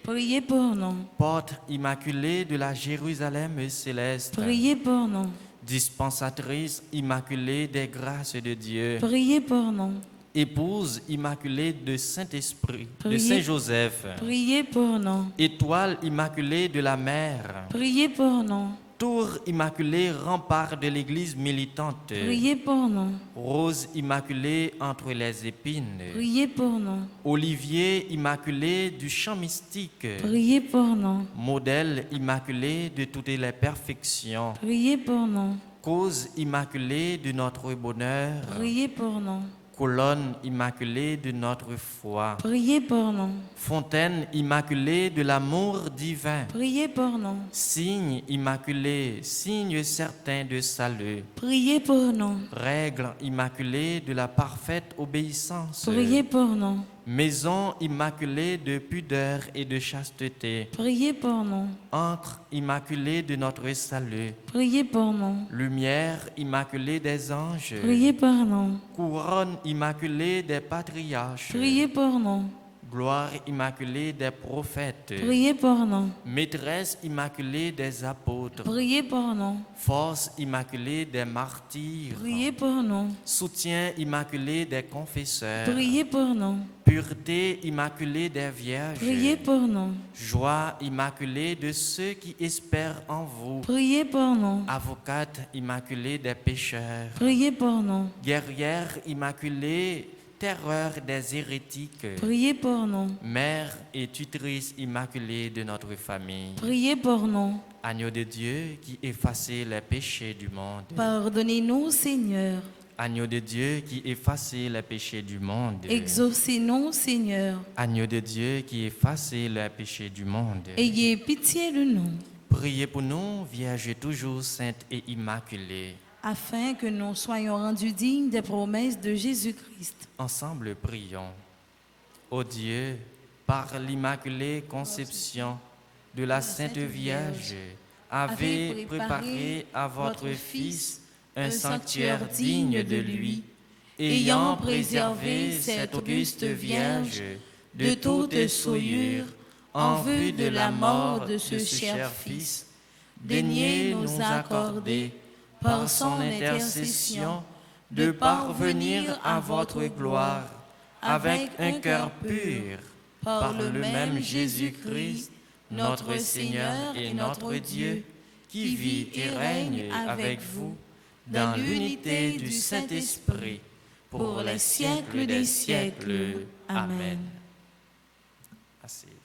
Priez pour nous. Porte immaculée de la Jérusalem céleste, Priez pour nous. Dispensatrice immaculée des grâces de Dieu, Priez pour nous. Épouse immaculée de Saint-Esprit, de Priez. Saint-Joseph, Priez pour nous. Étoile immaculée de la mer, Priez pour nous. Tour immaculée, rempart de l'Église militante, Priez pour nous. Rose immaculée entre les épines, Priez pour nous. Olivier immaculé du chant mystique, Priez pour nous. Modèle immaculé de toutes les perfections, Priez pour nous. Cause immaculée de notre bonheur, Priez pour nous. colonne immaculée de notre foi, Priez pour nous. fontaine immaculée de l'amour divin, Priez pour nous. signe immaculé, signe certain de salut, Priez pour nous. règle immaculée de la parfaite obéissance, Priez pour nous. maison immaculée de pudeur et de chasteté, Priez pour nous. encre immaculée de notre salut, Priez pour nous. lumière immaculée des anges, Priez pour nous. couronne immaculée des patriarches, Priez pour nous. gloire immaculée des prophètes, Priez pour nous. maîtresse immaculée des apôtres, Priez pour nous. force immaculée des martyrs, Priez pour nous. soutien immaculé des confesseurs, Priez pour nous. pureté immaculée des vierges, Priez pour nous. joie immaculée de ceux qui espèrent en vous, Priez pour nous. avocate immaculée des pécheurs, Priez pour nous. guerrière immaculée, terreur des hérétiques, Priez pour nous. mère et tutrice immaculée de notre famille, Priez pour nous. agneau de Dieu qui effaçait les péchés du monde, Pardonnez-nous, Seigneur. agneau de Dieu qui effaçait les péchés du monde, Exaucez-nous, Seigneur. agneau de Dieu qui effaçait les péchés du monde. Ayez pitié de nous, Priez pour nous, Vierge toujours sainte et immaculée. afin que nous soyons rendus dignes des promesses de Jésus-Christ. Ensemble, prions. Ô Dieu, par l'immaculée conception de la Sainte Vierge, avez préparé à votre Fils un sanctuaire digne de lui, ayant préservé cette auguste Vierge de toute souillure, en vue de la mort de ce cher Fils, daignez nous accorder, par son intercession, de parvenir à votre gloire avec un cœur pur, par le même Jésus-Christ, notre Seigneur et notre Dieu, qui vit et règne avec vous dans l'unité du Saint-Esprit, pour les siècles des siècles. Amen. Asseyez-vous.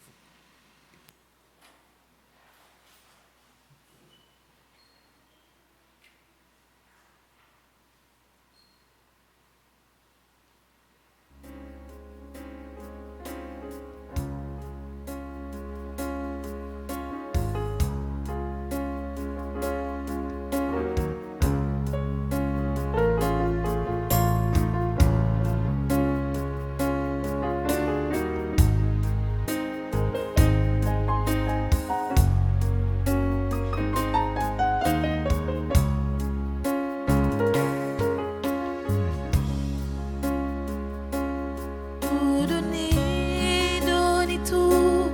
Tout donner, donner tout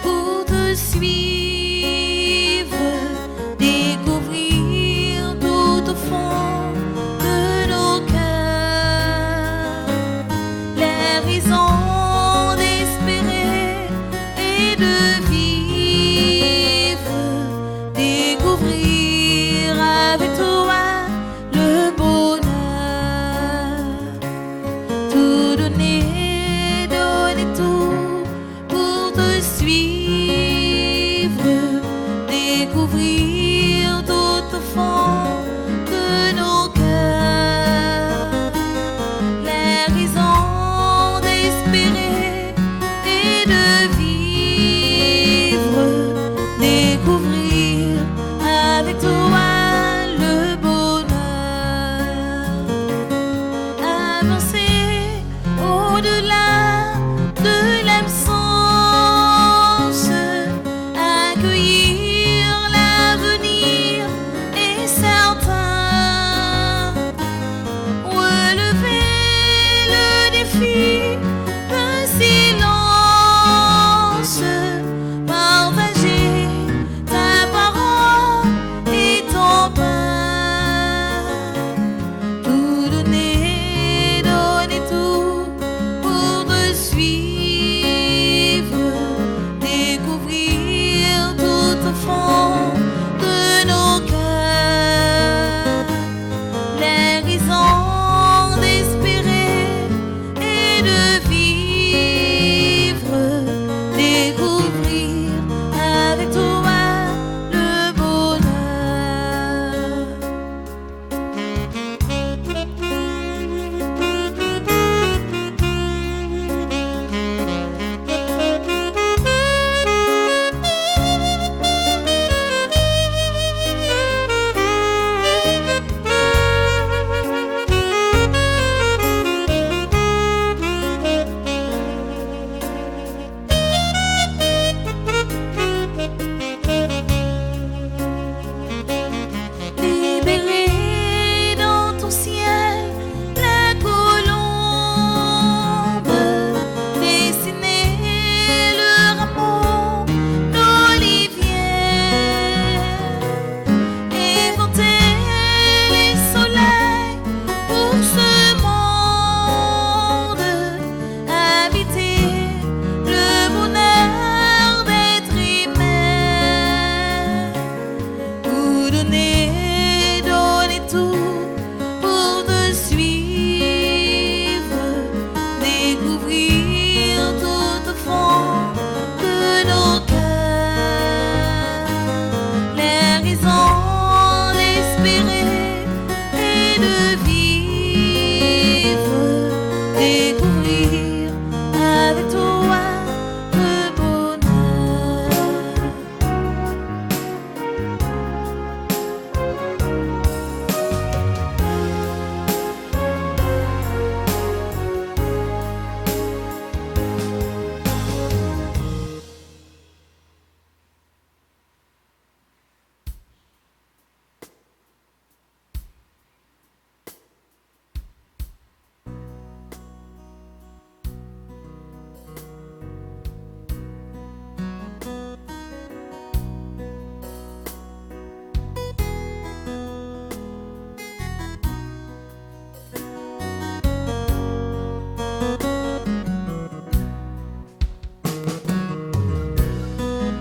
pour te suivre, découvrir tout au fond de nos cœurs les raisons d'espérer et de vivre, découvrir avec toi le bonheur. Tout donner, donner tout pour te suivre, découvrir tout au fond de nos cœurs les raisons d'espérer et de vivre, découvrir avec toi le bonheur. Avancer au-delà de l'absence, accueillir l'avenir et donner tout pour te suivre, découvrir tout au fond de nos cœurs, les raisons d'espérer et de vivre, découvrir avec toi le bonheur.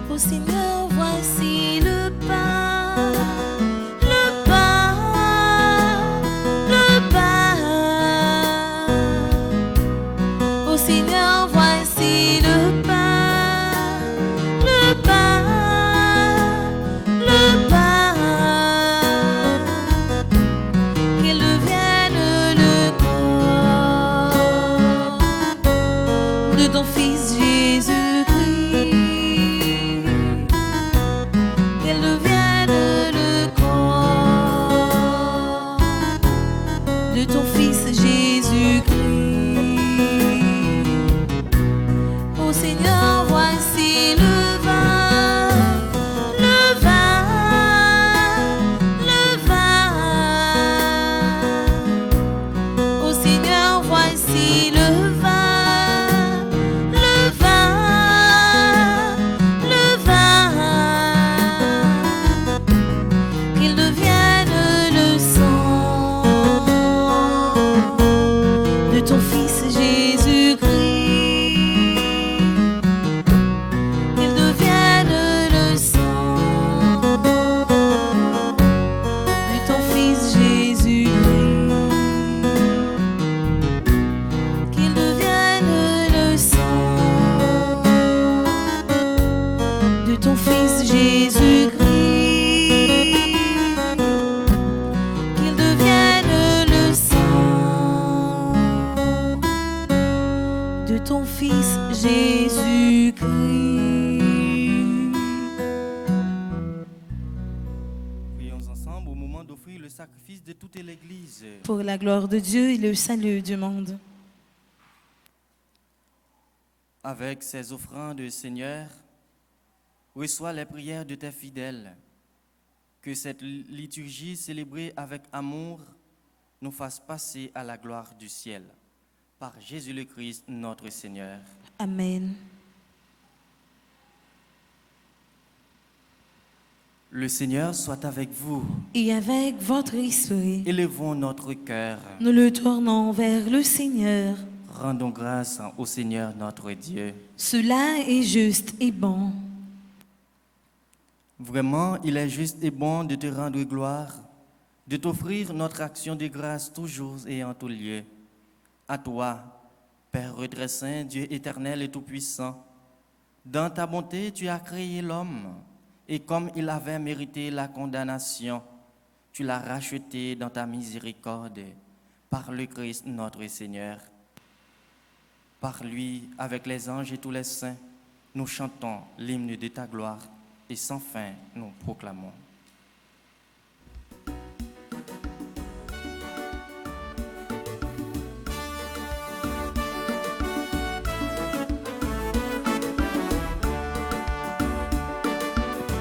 Ô Seigneur, voici le pain, le pain, le pain. Ô Seigneur, voici le pain, le pain, le pain. Qu'il devienne le corps de ton Fils Jésus-Christ. Qu'elle devienne le corps de ton Fils Jésus-Christ. Ô Seigneur, voici le vin, le vin, le vin. Ô Seigneur, voici le vin, le vin, le vin. Qu'il devienne le sang de ton Fils Jésus-Christ. Qu'il devienne le sang de ton Fils Jésus-Christ. Qu'il devienne le sang de ton Fils Jésus-Christ. Qu'il devienne le sang de ton Fils Jésus-Christ. Prions ensemble au moment d'offrir le sacrifice de toute l'Église. Pour la gloire de Dieu et le salut du monde. Avec ces offrandes, Seigneur, reçois les prières de tes fidèles. Que cette liturgie célébrée avec amour nous fasse passer à la gloire du ciel. Par Jésus le Christ, notre Seigneur. Amen. Le Seigneur soit avec vous. Et avec votre esprit, Élevons notre cœur. nous le tournons vers le Seigneur. Rendons grâce au Seigneur notre Dieu. Cela est juste et bon. Vraiment, il est juste et bon de te rendre gloire, de t'offrir notre action de grâce toujours et en tout lieu. À toi, Père redressant, Dieu éternel et tout-puissant, dans ta bonté, tu as créé l'homme, et comme il avait mérité la condamnation, tu l'as racheté dans ta miséricorde, par le Christ notre Seigneur. Par lui, avec les anges et tous les saints, nous chantons l'hymne de ta gloire, et sans fin, nous proclamons.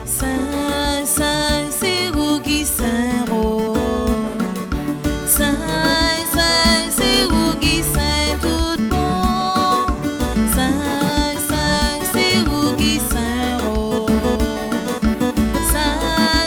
Saint, Saint, c'est vous qui Saint roi. Saint, Saint, c'est vous qui Saint tout bon. Saint, Saint, c'est vous qui Saint roi. Saint,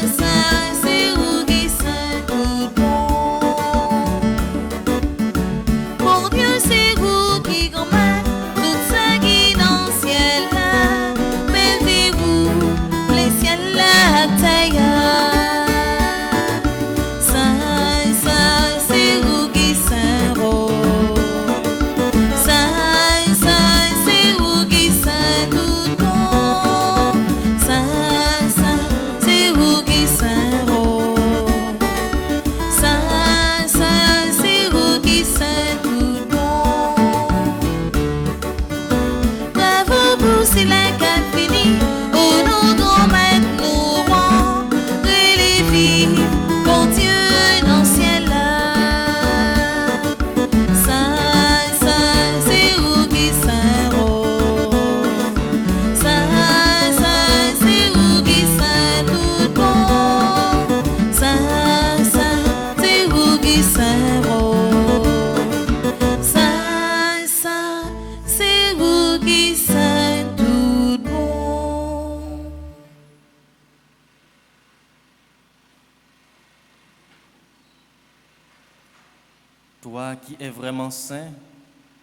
Toi qui es vraiment saint,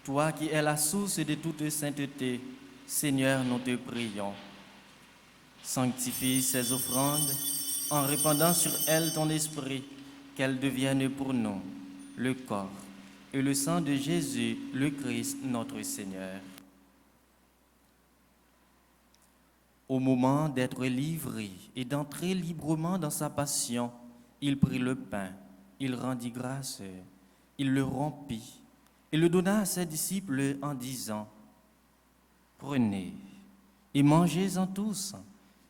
toi qui es la source de toute sainteté, Seigneur, nous te prions. Sanctifie ces offrandes en répandant sur elles ton esprit, qu'elles deviennent pour nous le corps et le sang de Jésus, le Christ, notre Seigneur. Au moment d'être livré et d'entrer librement dans sa passion, il prit le pain, il rendit grâce, il le rompit et le donna à ses disciples en disant : « Prenez et mangez-en tous,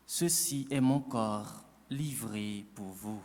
ceci est mon corps livré pour vous. »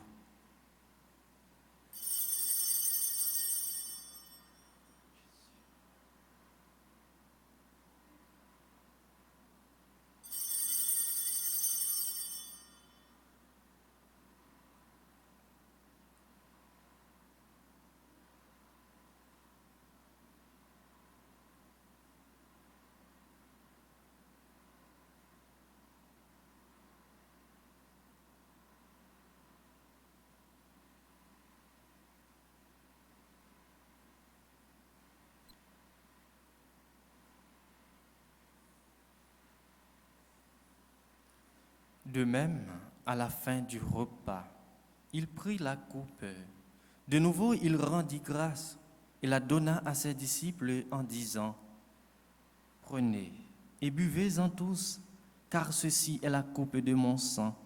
De même, à la fin du repas, il prit la coupe. De nouveau, il rendit grâce et la donna à ses disciples en disant : « Prenez et buvez-en tous, car ceci est la coupe de mon sang,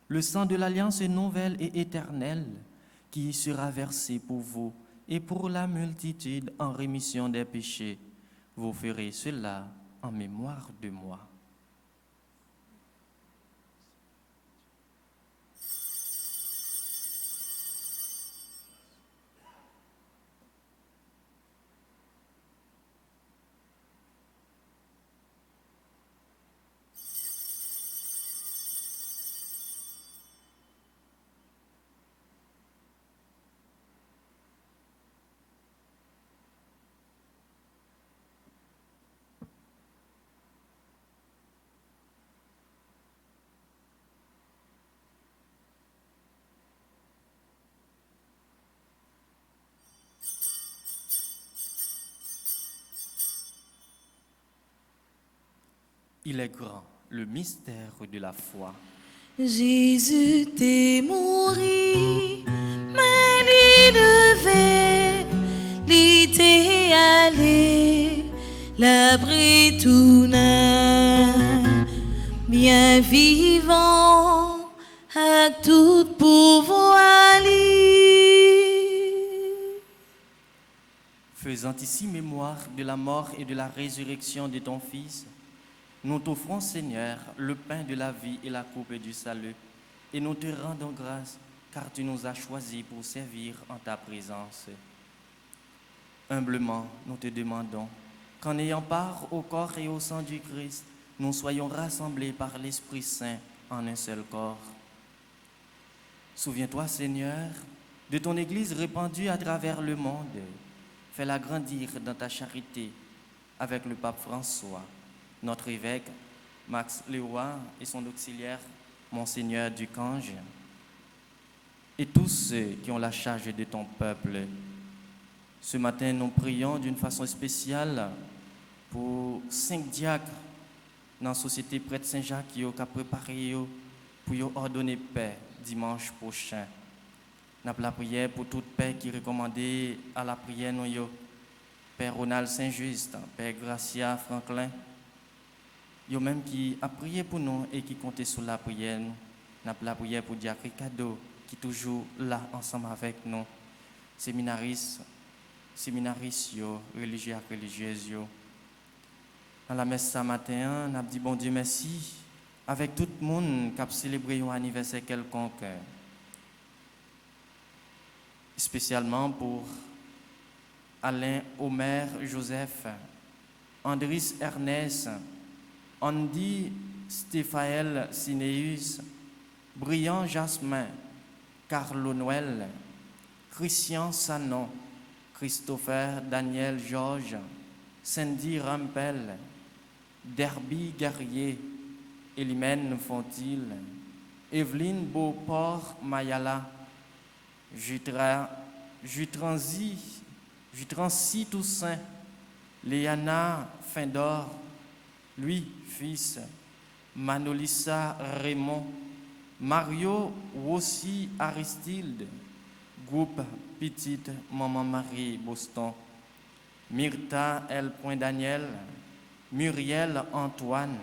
le sang de l'alliance nouvelle et éternelle, qui sera versé pour vous et pour la multitude en rémission des péchés. Vous ferez cela en mémoire de moi. » Il est grand, le mystère de la foi. Jésus t'est mouru, mais il devait, il t'est allé, l'abri tout neuf, bien vivant, à tout pouvoir libre. Faisant ici mémoire de la mort et de la résurrection de ton Fils, nous t'offrons, Seigneur, le pain de la vie et la coupe du salut, et nous te rendons grâce, car tu nous as choisis pour servir en ta présence. Humblement, nous te demandons qu'en ayant part au corps et au sang du Christ, nous soyons rassemblés par l'Esprit Saint en un seul corps. Souviens-toi, Seigneur, de ton Église répandue à travers le monde. Fais-la grandir dans ta charité avec le pape François, notre évêque Max Léoy et son auxiliaire Monseigneur Ducange, et tous ceux qui ont la charge de ton peuple. Ce matin, nous prions d'une façon spéciale pour 5 diacres dans la société prêtre Saint-Jacques qui ont préparé pour ordonner paix dimanche prochain. Nous avons la prière pour toute paix qui est recommandée à la prière, nous, Père Ronald Saint-Just, Père Gracia Franklin, yo même qui a prié pour nous et qui comptait sur la prière. Nous avons la prière pour Diacre Ricardo, qui est toujours là ensemble avec nous, séminaristes, religieux et religieuses. Dans la messe ce matin, nous avons dit bon Dieu merci, avec tout le monde qui a célébré un anniversaire quelconque, spécialement pour Alain Omer Joseph, Andris Ernest, Andy Stéphaël Sinéus, Brian Jasmin, Carlo Noël, Christian Sanon, Christopher Daniel Georges, Cindy Rampel, Derby Guerrier, Elimène Fontil, Evelyne Beauport Mayala, Jutransi Jutrancy Toussaint, Léana Findor, Louis Fils, Manolissa Raymond, Mario Rossi Aristide, Groupe Petite Maman Marie Boston, Myrta L. Daniel, Muriel Antoine,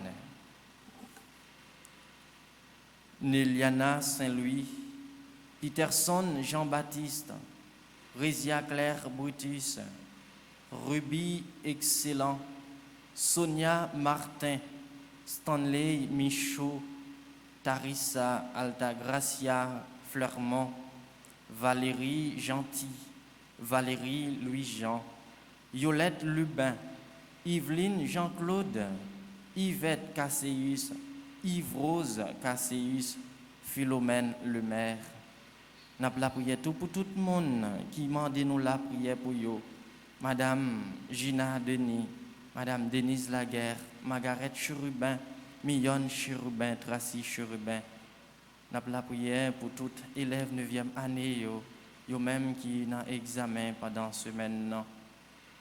Néliana Saint-Louis, Peterson Jean-Baptiste, Résia Claire Brutus, Ruby Excellent, Sonia Martin, Stanley Michaud, Tarissa Altagracia Fleurmont, Valérie Gentil, Valérie Louis-Jean, Yolette Lubin, Yveline Jean-Claude, Yvette Casséus, Yves-Rose Casséus, Philomène Lemaire. N'a la prière tout pour tout le monde qui m'a demandé nous la prière pour eux. Madame Gina Denis, Madame Denise Laguerre, Margaret Chérubin, Millionne Chérubin, Tracy Chérubin. N'a la prière pour tout élève 9e année, yo même qui n'a examen pendant semaine.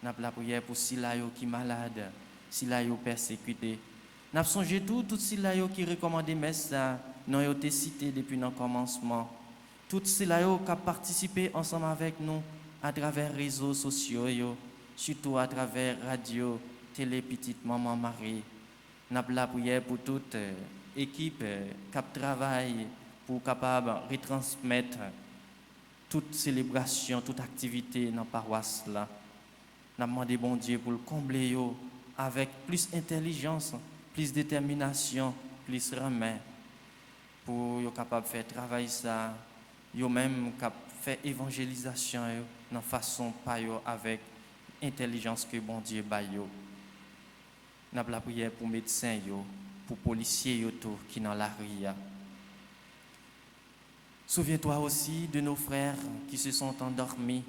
N'a la prière pour Sila qui malade, Sila persécuté. N'a songé tout Sila qui recommandé messa, non yo été cité depuis le commencement. Tout Sila qui a participé ensemble avec nous à travers les réseaux sociaux, surtout à travers radio, télé Petite Maman Marie. N'a la prière pour toute équipe qui travaille pour capable retransmettre toute célébration, toute activité dans la paroisse là. N'a demandé bon Dieu pour le combler avec plus intelligence, plus détermination, plus remède pour être capable de faire travail ça, yo même cap faire évangélisation dans façon pas avec intelligence que bon Dieu ba yo. N'a la prière pour médecins pour policiers tout qui dans la rue. Souviens-toi aussi de nos frères qui se sont endormis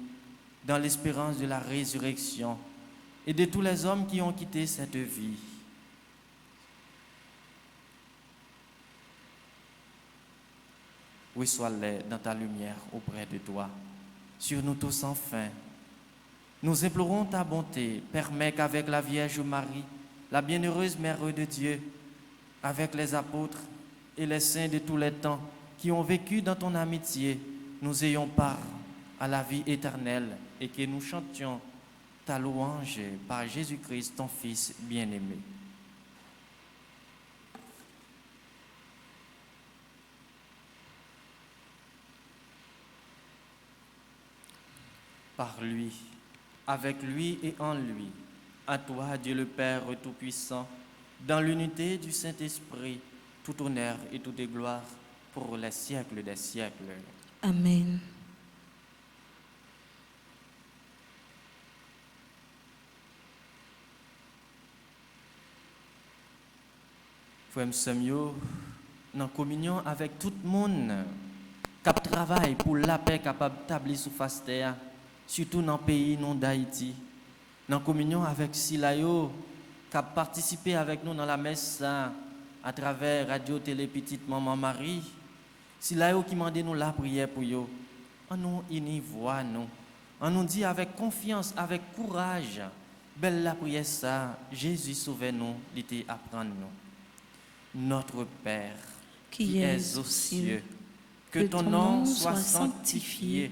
dans l'espérance de la résurrection et de tous les hommes qui ont quitté cette vie. Reçois-les dans ta lumière auprès de toi, sur nous tous sans fin. Nous implorons ta bonté, permets qu'avec la Vierge Marie, la bienheureuse Mère de Dieu, avec les apôtres et les saints de tous les temps qui ont vécu dans ton amitié, nous ayons part à la vie éternelle et que nous chantions ta louange par Jésus-Christ, ton Fils bien-aimé. Par lui, avec lui et en lui, à toi, Dieu le Père Tout-Puissant, dans l'unité du Saint-Esprit, tout honneur et toute gloire pour les siècles des siècles. Amen. Frère Samuel, dans communion avec tout le monde, qui travaille pour la paix capable d'établir sous face terre, surtout dans le pays non d'Haïti, dans communion avec Silayo, qui a participé avec nous dans la messe à travers Radio Télé Petite Maman Marie, Silayo qui m'a nous la prière pour eux. On nous y voit nous, on nous dit avec confiance, avec courage, belle la prière ça, Jésus sauve-nous, l'été apprendre nous. Notre Père, qui es aux cieux, que ton nom soit sanctifié,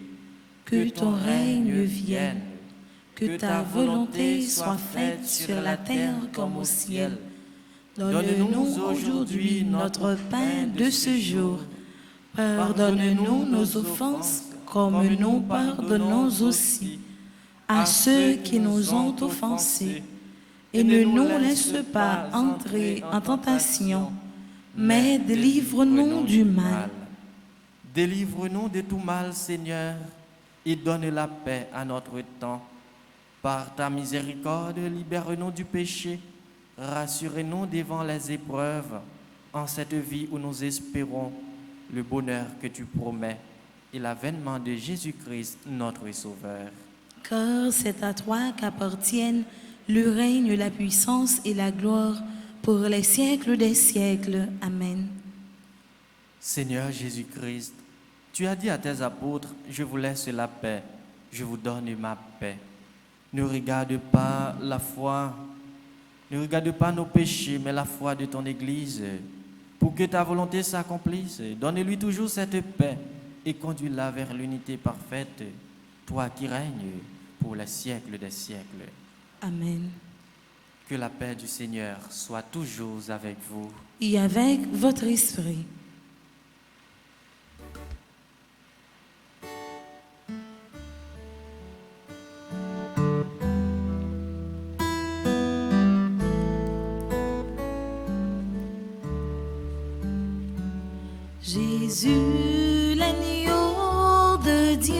que ton règne vienne, que ta volonté soit faite sur la terre comme au ciel. Donne-nous aujourd'hui notre pain de ce jour. Pardonne-nous nos offenses, comme nous pardonnons aussi à ceux qui nous ont offensés. Et ne nous laisse pas entrer en tentation, mais délivre-nous du mal. Délivre-nous de tout mal, Seigneur, et donne la paix à notre temps. Par ta miséricorde, libère-nous du péché, rassure-nous devant les épreuves, en cette vie où nous espérons le bonheur que tu promets et l'avènement de Jésus-Christ, notre Sauveur. Car c'est à toi qu'appartiennent le règne, la puissance et la gloire pour les siècles des siècles. Amen. Seigneur Jésus-Christ, tu as dit à tes apôtres, je vous laisse la paix, je vous donne ma paix. Ne regarde pas la foi, ne regarde pas nos péchés, mais la foi de ton Église, pour que ta volonté s'accomplisse. Donne-lui toujours cette paix et conduis-la vers l'unité parfaite, toi qui règnes pour les siècles des siècles. Amen. Que la paix du Seigneur soit toujours avec vous. Et avec votre esprit. Jésus, l'agneau de Dieu,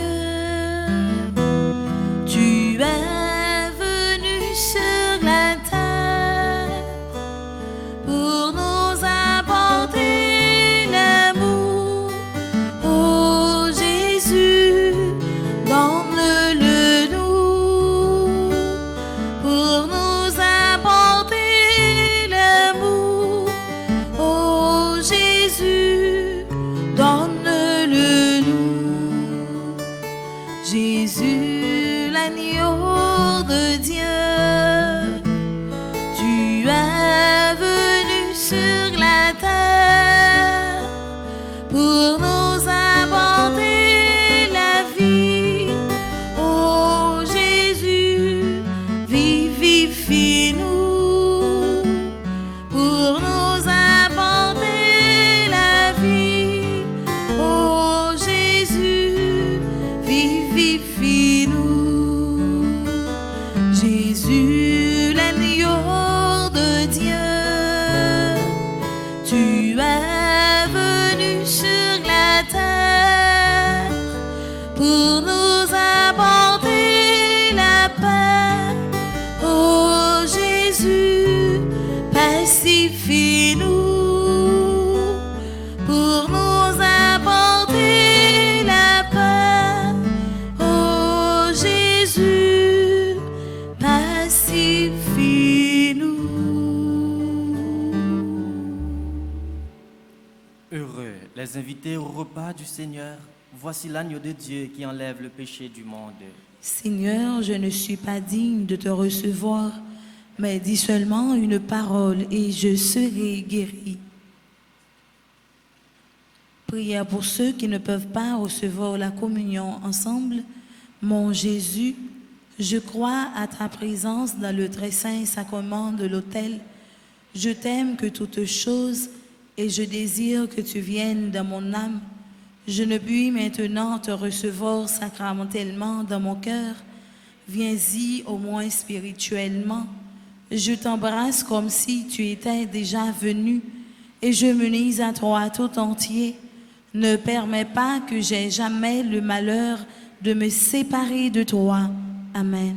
tu es venu sur la terre pour nous apporter l'amour. Oh Jésus, donne-le nous pour nous apporter l'amour. Oh Jésus, donne-le nous. Jésus, l'agneau de Dieu, tu es venu sur la terre pour nous apporter la vie. Oh Jésus, vivifie-nous pour nous apporter la vie. Oh Jésus, vivifie-nous. Jésus, l'agneau de Dieu, tu es venu sur la terre pour nous apporter la paix. Oh Jésus, pacifie-nous pour nous apporter la paix. Oh Jésus, pacifie-nous. Heureux les invités au repas du Seigneur. Voici l'agneau de Dieu qui enlève le péché du monde. Seigneur, je ne suis pas digne de te recevoir, mais dis seulement une parole et je serai guéri. Prière pour ceux qui ne peuvent pas recevoir la communion ensemble. Mon Jésus, je crois à ta présence dans le très saint sacrement de l'autel. Je t'aime que toutes choses et je désire que tu viennes dans mon âme. Je ne puis maintenant te recevoir sacramentellement dans mon cœur. Viens-y au moins spirituellement. Je t'embrasse comme si tu étais déjà venu et je m'unis à toi tout entier. Ne permets pas que j'aie jamais le malheur de me séparer de toi. Amen.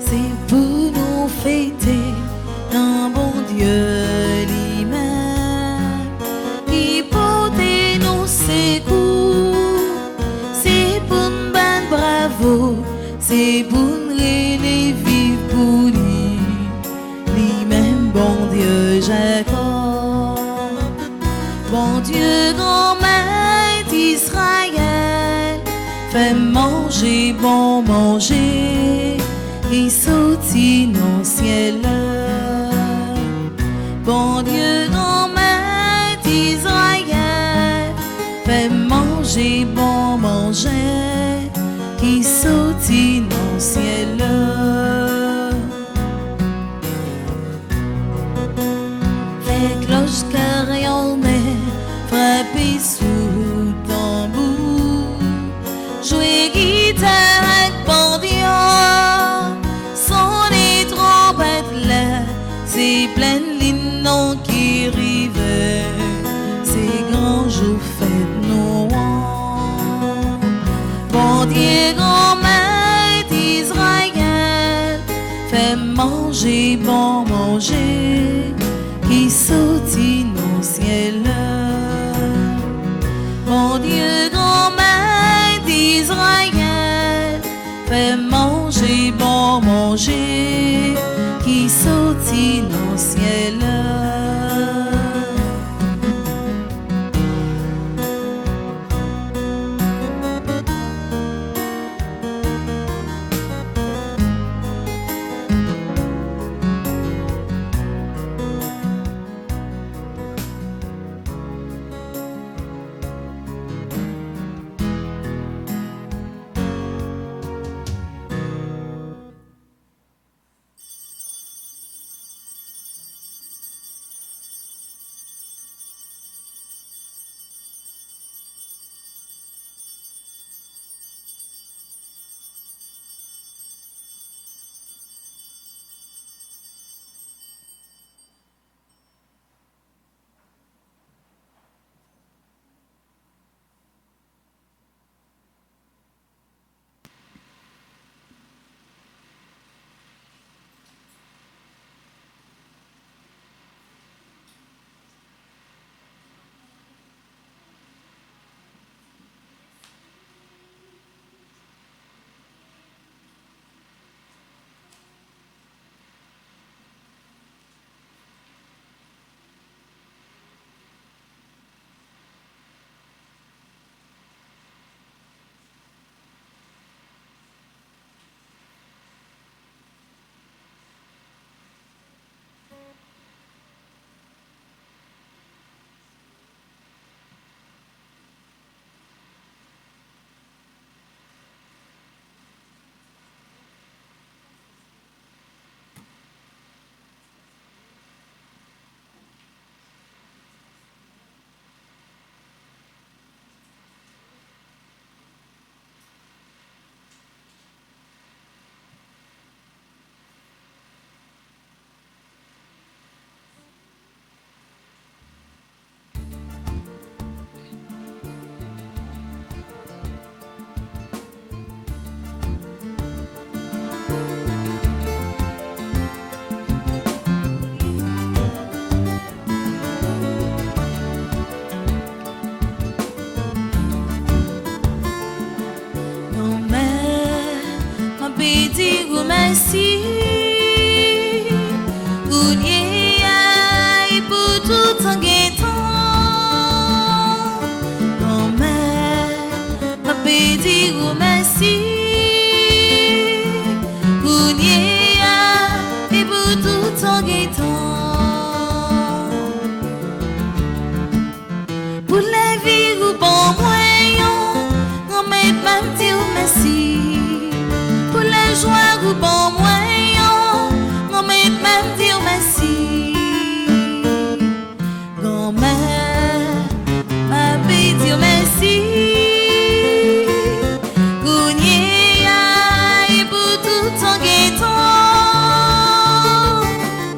C'est pour nous fêter un bon Dieu lui-même qui porte nos secours. C'est pour nous battre bravo, c'est pour nous relever vivre pour lui. Lui-même, bon Dieu, Jacob, bon Dieu, grand-mère d'Israël, fais manger, bon manger. Qui sortit dans le ciel. Bon Dieu, grand-mère d'Israël, fais manger, bon manger. Qui sortit dans le ciel. Les cloches carillonnées, frappées sous tambour, jouer guitare avec bandion. Son les trompettes, les fais manger, bon manger, qui sortit nos ciels. Mon Dieu, grand-mère d'Israël, fais manger, bon manger, qui sortit nos ciels. Merci, Gounier aïe pour tout en guettant. Non mais, ma pédie ou merci, Gounier aïe pour tout en guettant. Pour la vie ou bon moyen, non mais pas me dire merci. Pour la joie ou bon moyen, non mais pas me dire merci. Grand-mère, m'a fait dire merci. Gounier aïe pour tout en guettant.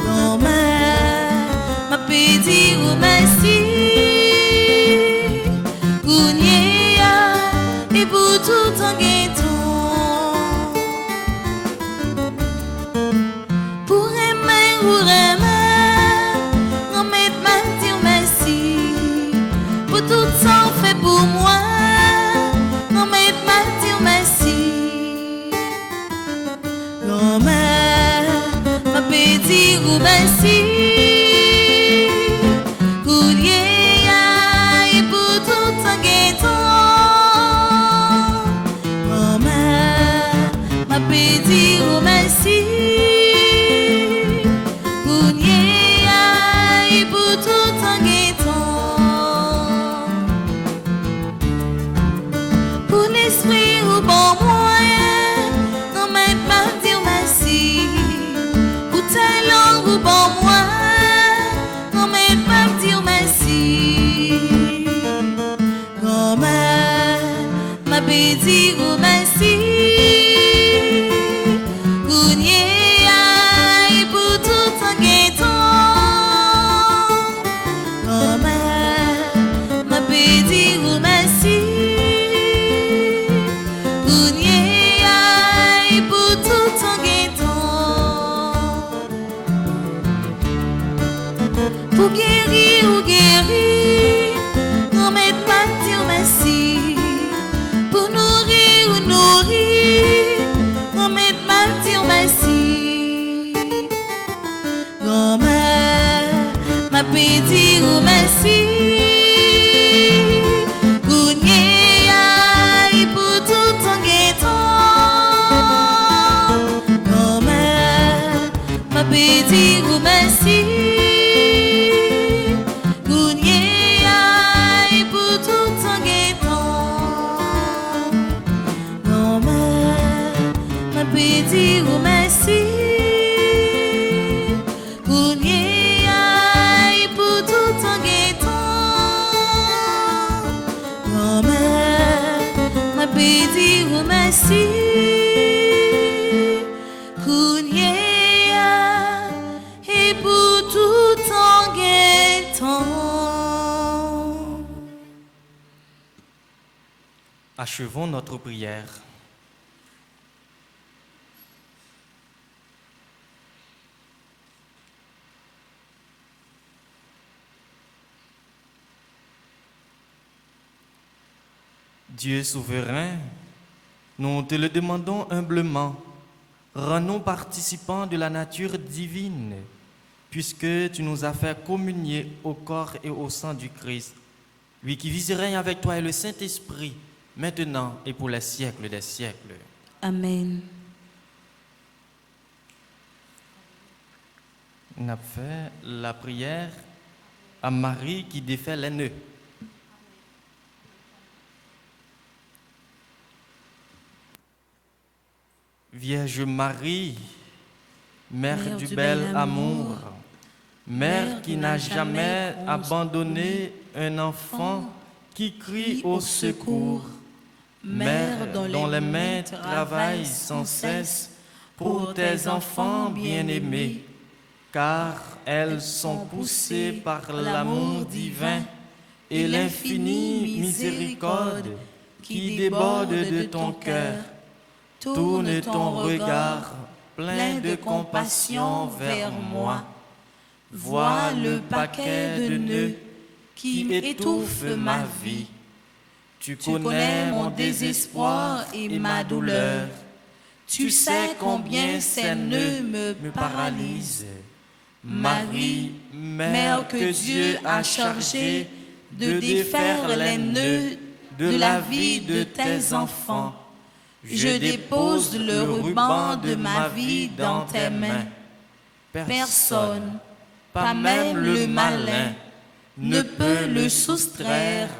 Grand-mère, m'a fait dire merci. Gounier aïe pour tout en guettant. Tout ça fait pour moi, non mais pas dire merci. Grand-mère, ma pédie ou merci. Coulier aïe pour tout en guettant. Grand-mère, ma pédie ou merci. Coulier aïe pour tout en guettant. Esprit ou bon moyen, non mais pas dire merci. Pour ta langue ou bon moyen, non mais pas dire merci. Grand-mère, ma pédie ou merci. Gounier aïe pour tout en guettant. Grand-mère, ma pédie ou merci. Gounier aïe pour tout en guettant. Pour guérir ou guérir, remets-moi dire merci. Pour nourrir ou nourrir, remets-moi dire merci. Grand-mère, m'a pédir ou merci. Gounye pour tout ton guettant. Grand-mère, m'a pédir ou merci. Gounye pour tout ton guettant. Grand-mère, m'a pédir ou merci. Dire merci, Kounia, et pour tout en guettant. Achevons notre prière. Dieu souverain, nous te le demandons humblement, rends-nous participants de la nature divine, puisque tu nous as fait communier au corps et au sang du Christ, lui qui vit et règne avec toi et le Saint-Esprit, maintenant et pour les siècles des siècles. Amen. On a fait la prière à Marie qui défait les nœuds. Vierge Marie, Mère du bel amour, Mère qui n'a jamais abandonné un enfant qui crie au secours, Mère dont les mains travaillent sans cesse pour tes enfants bien-aimés, car elles sont poussées par l'amour divin et l'infinie miséricorde qui déborde de ton cœur. Tourne ton regard plein de compassion vers moi. Vois le paquet de nœuds qui étouffe ma vie. Tu connais mon désespoir et ma douleur. Tu sais combien ces nœuds me paralysent. Marie, Mère que Dieu a chargée de défaire les nœuds de la vie de tes enfants, je dépose le ruban de ma vie dans tes mains. Personne, pas même le malin, ne peut le soustraire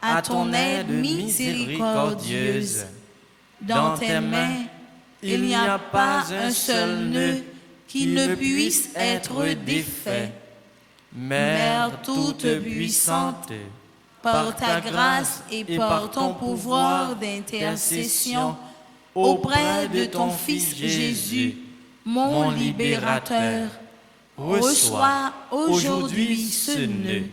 à ton aide miséricordieuse. Dans tes mains, il n'y a pas un seul nœud qui ne puisse être défait. Mère toute puissante, par ta grâce et par ton pouvoir d'intercession, auprès de ton Fils Jésus, mon libérateur, reçois aujourd'hui ce nœud.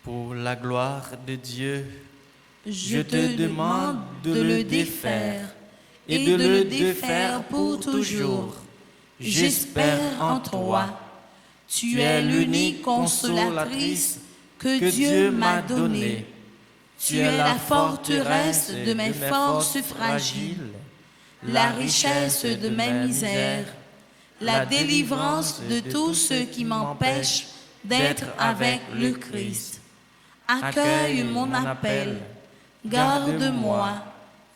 Pour la gloire de Dieu, je te demande de le défaire et de le défaire pour toujours. J'espère en toi. Tu es l'unique consolatrice que Dieu m'a donnée. Tu es la forteresse de mes forces fragiles, la richesse de mes misères, la délivrance de tous ceux qui m'empêchent d'être avec le Christ. Accueille mon appel, garde-moi,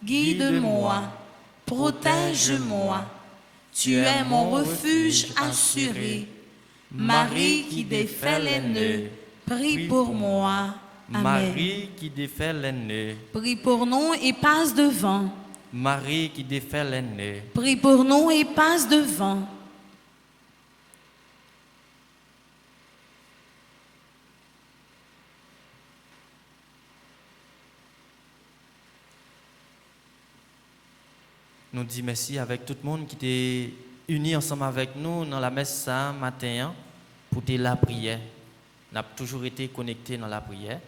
guide-moi, protège-moi. Tu es mon refuge assuré. Marie qui défait les nœuds, prie pour moi. Amen. Marie qui défait les nœuds, Prie pour nous et passe devant. Marie qui défait les nœuds, Prie pour nous et passe devant. nous disons merci avec tout le monde qui était uni ensemble avec nous dans la messe ce matin pour la prière. Nous avons toujours été connectés dans la prière.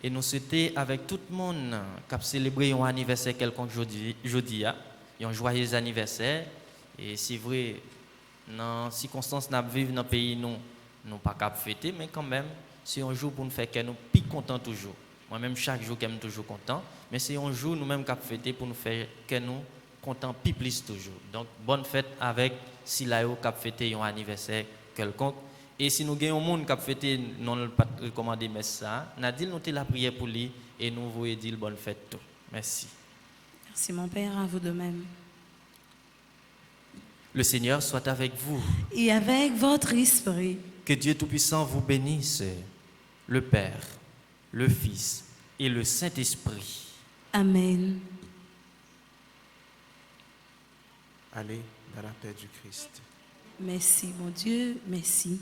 Et nous souhaitons avec tout le monde qui a célébré un anniversaire quelconque aujourd'hui, un joyeux anniversaire. Et c'est vrai, dans les circonstances nous vivons dans le pays, nous pas capable fêter, mais quand même, c'est un jour pour nous faire que nous plus contents toujours. Moi-même, chaque jour, je suis toujours content, mais c'est un jour nous-mêmes qui fêter pour nous faire que nous contents plus toujours. Donc, bonne fête avec Silayo qui fêter un anniversaire quelconque. Et si nous gagnons un monde qui fêter, nous ne pas recommander mais ça, Nadil nous la prière pour lui et nous voulons dire bonne fête tout. Merci. Merci mon Père, à vous de même. Le Seigneur soit avec vous. Et avec votre esprit. Que Dieu Tout-Puissant vous bénisse, le Père, le Fils et le Saint-Esprit. Amen. Allez dans la paix du Christ. Merci mon Dieu, merci.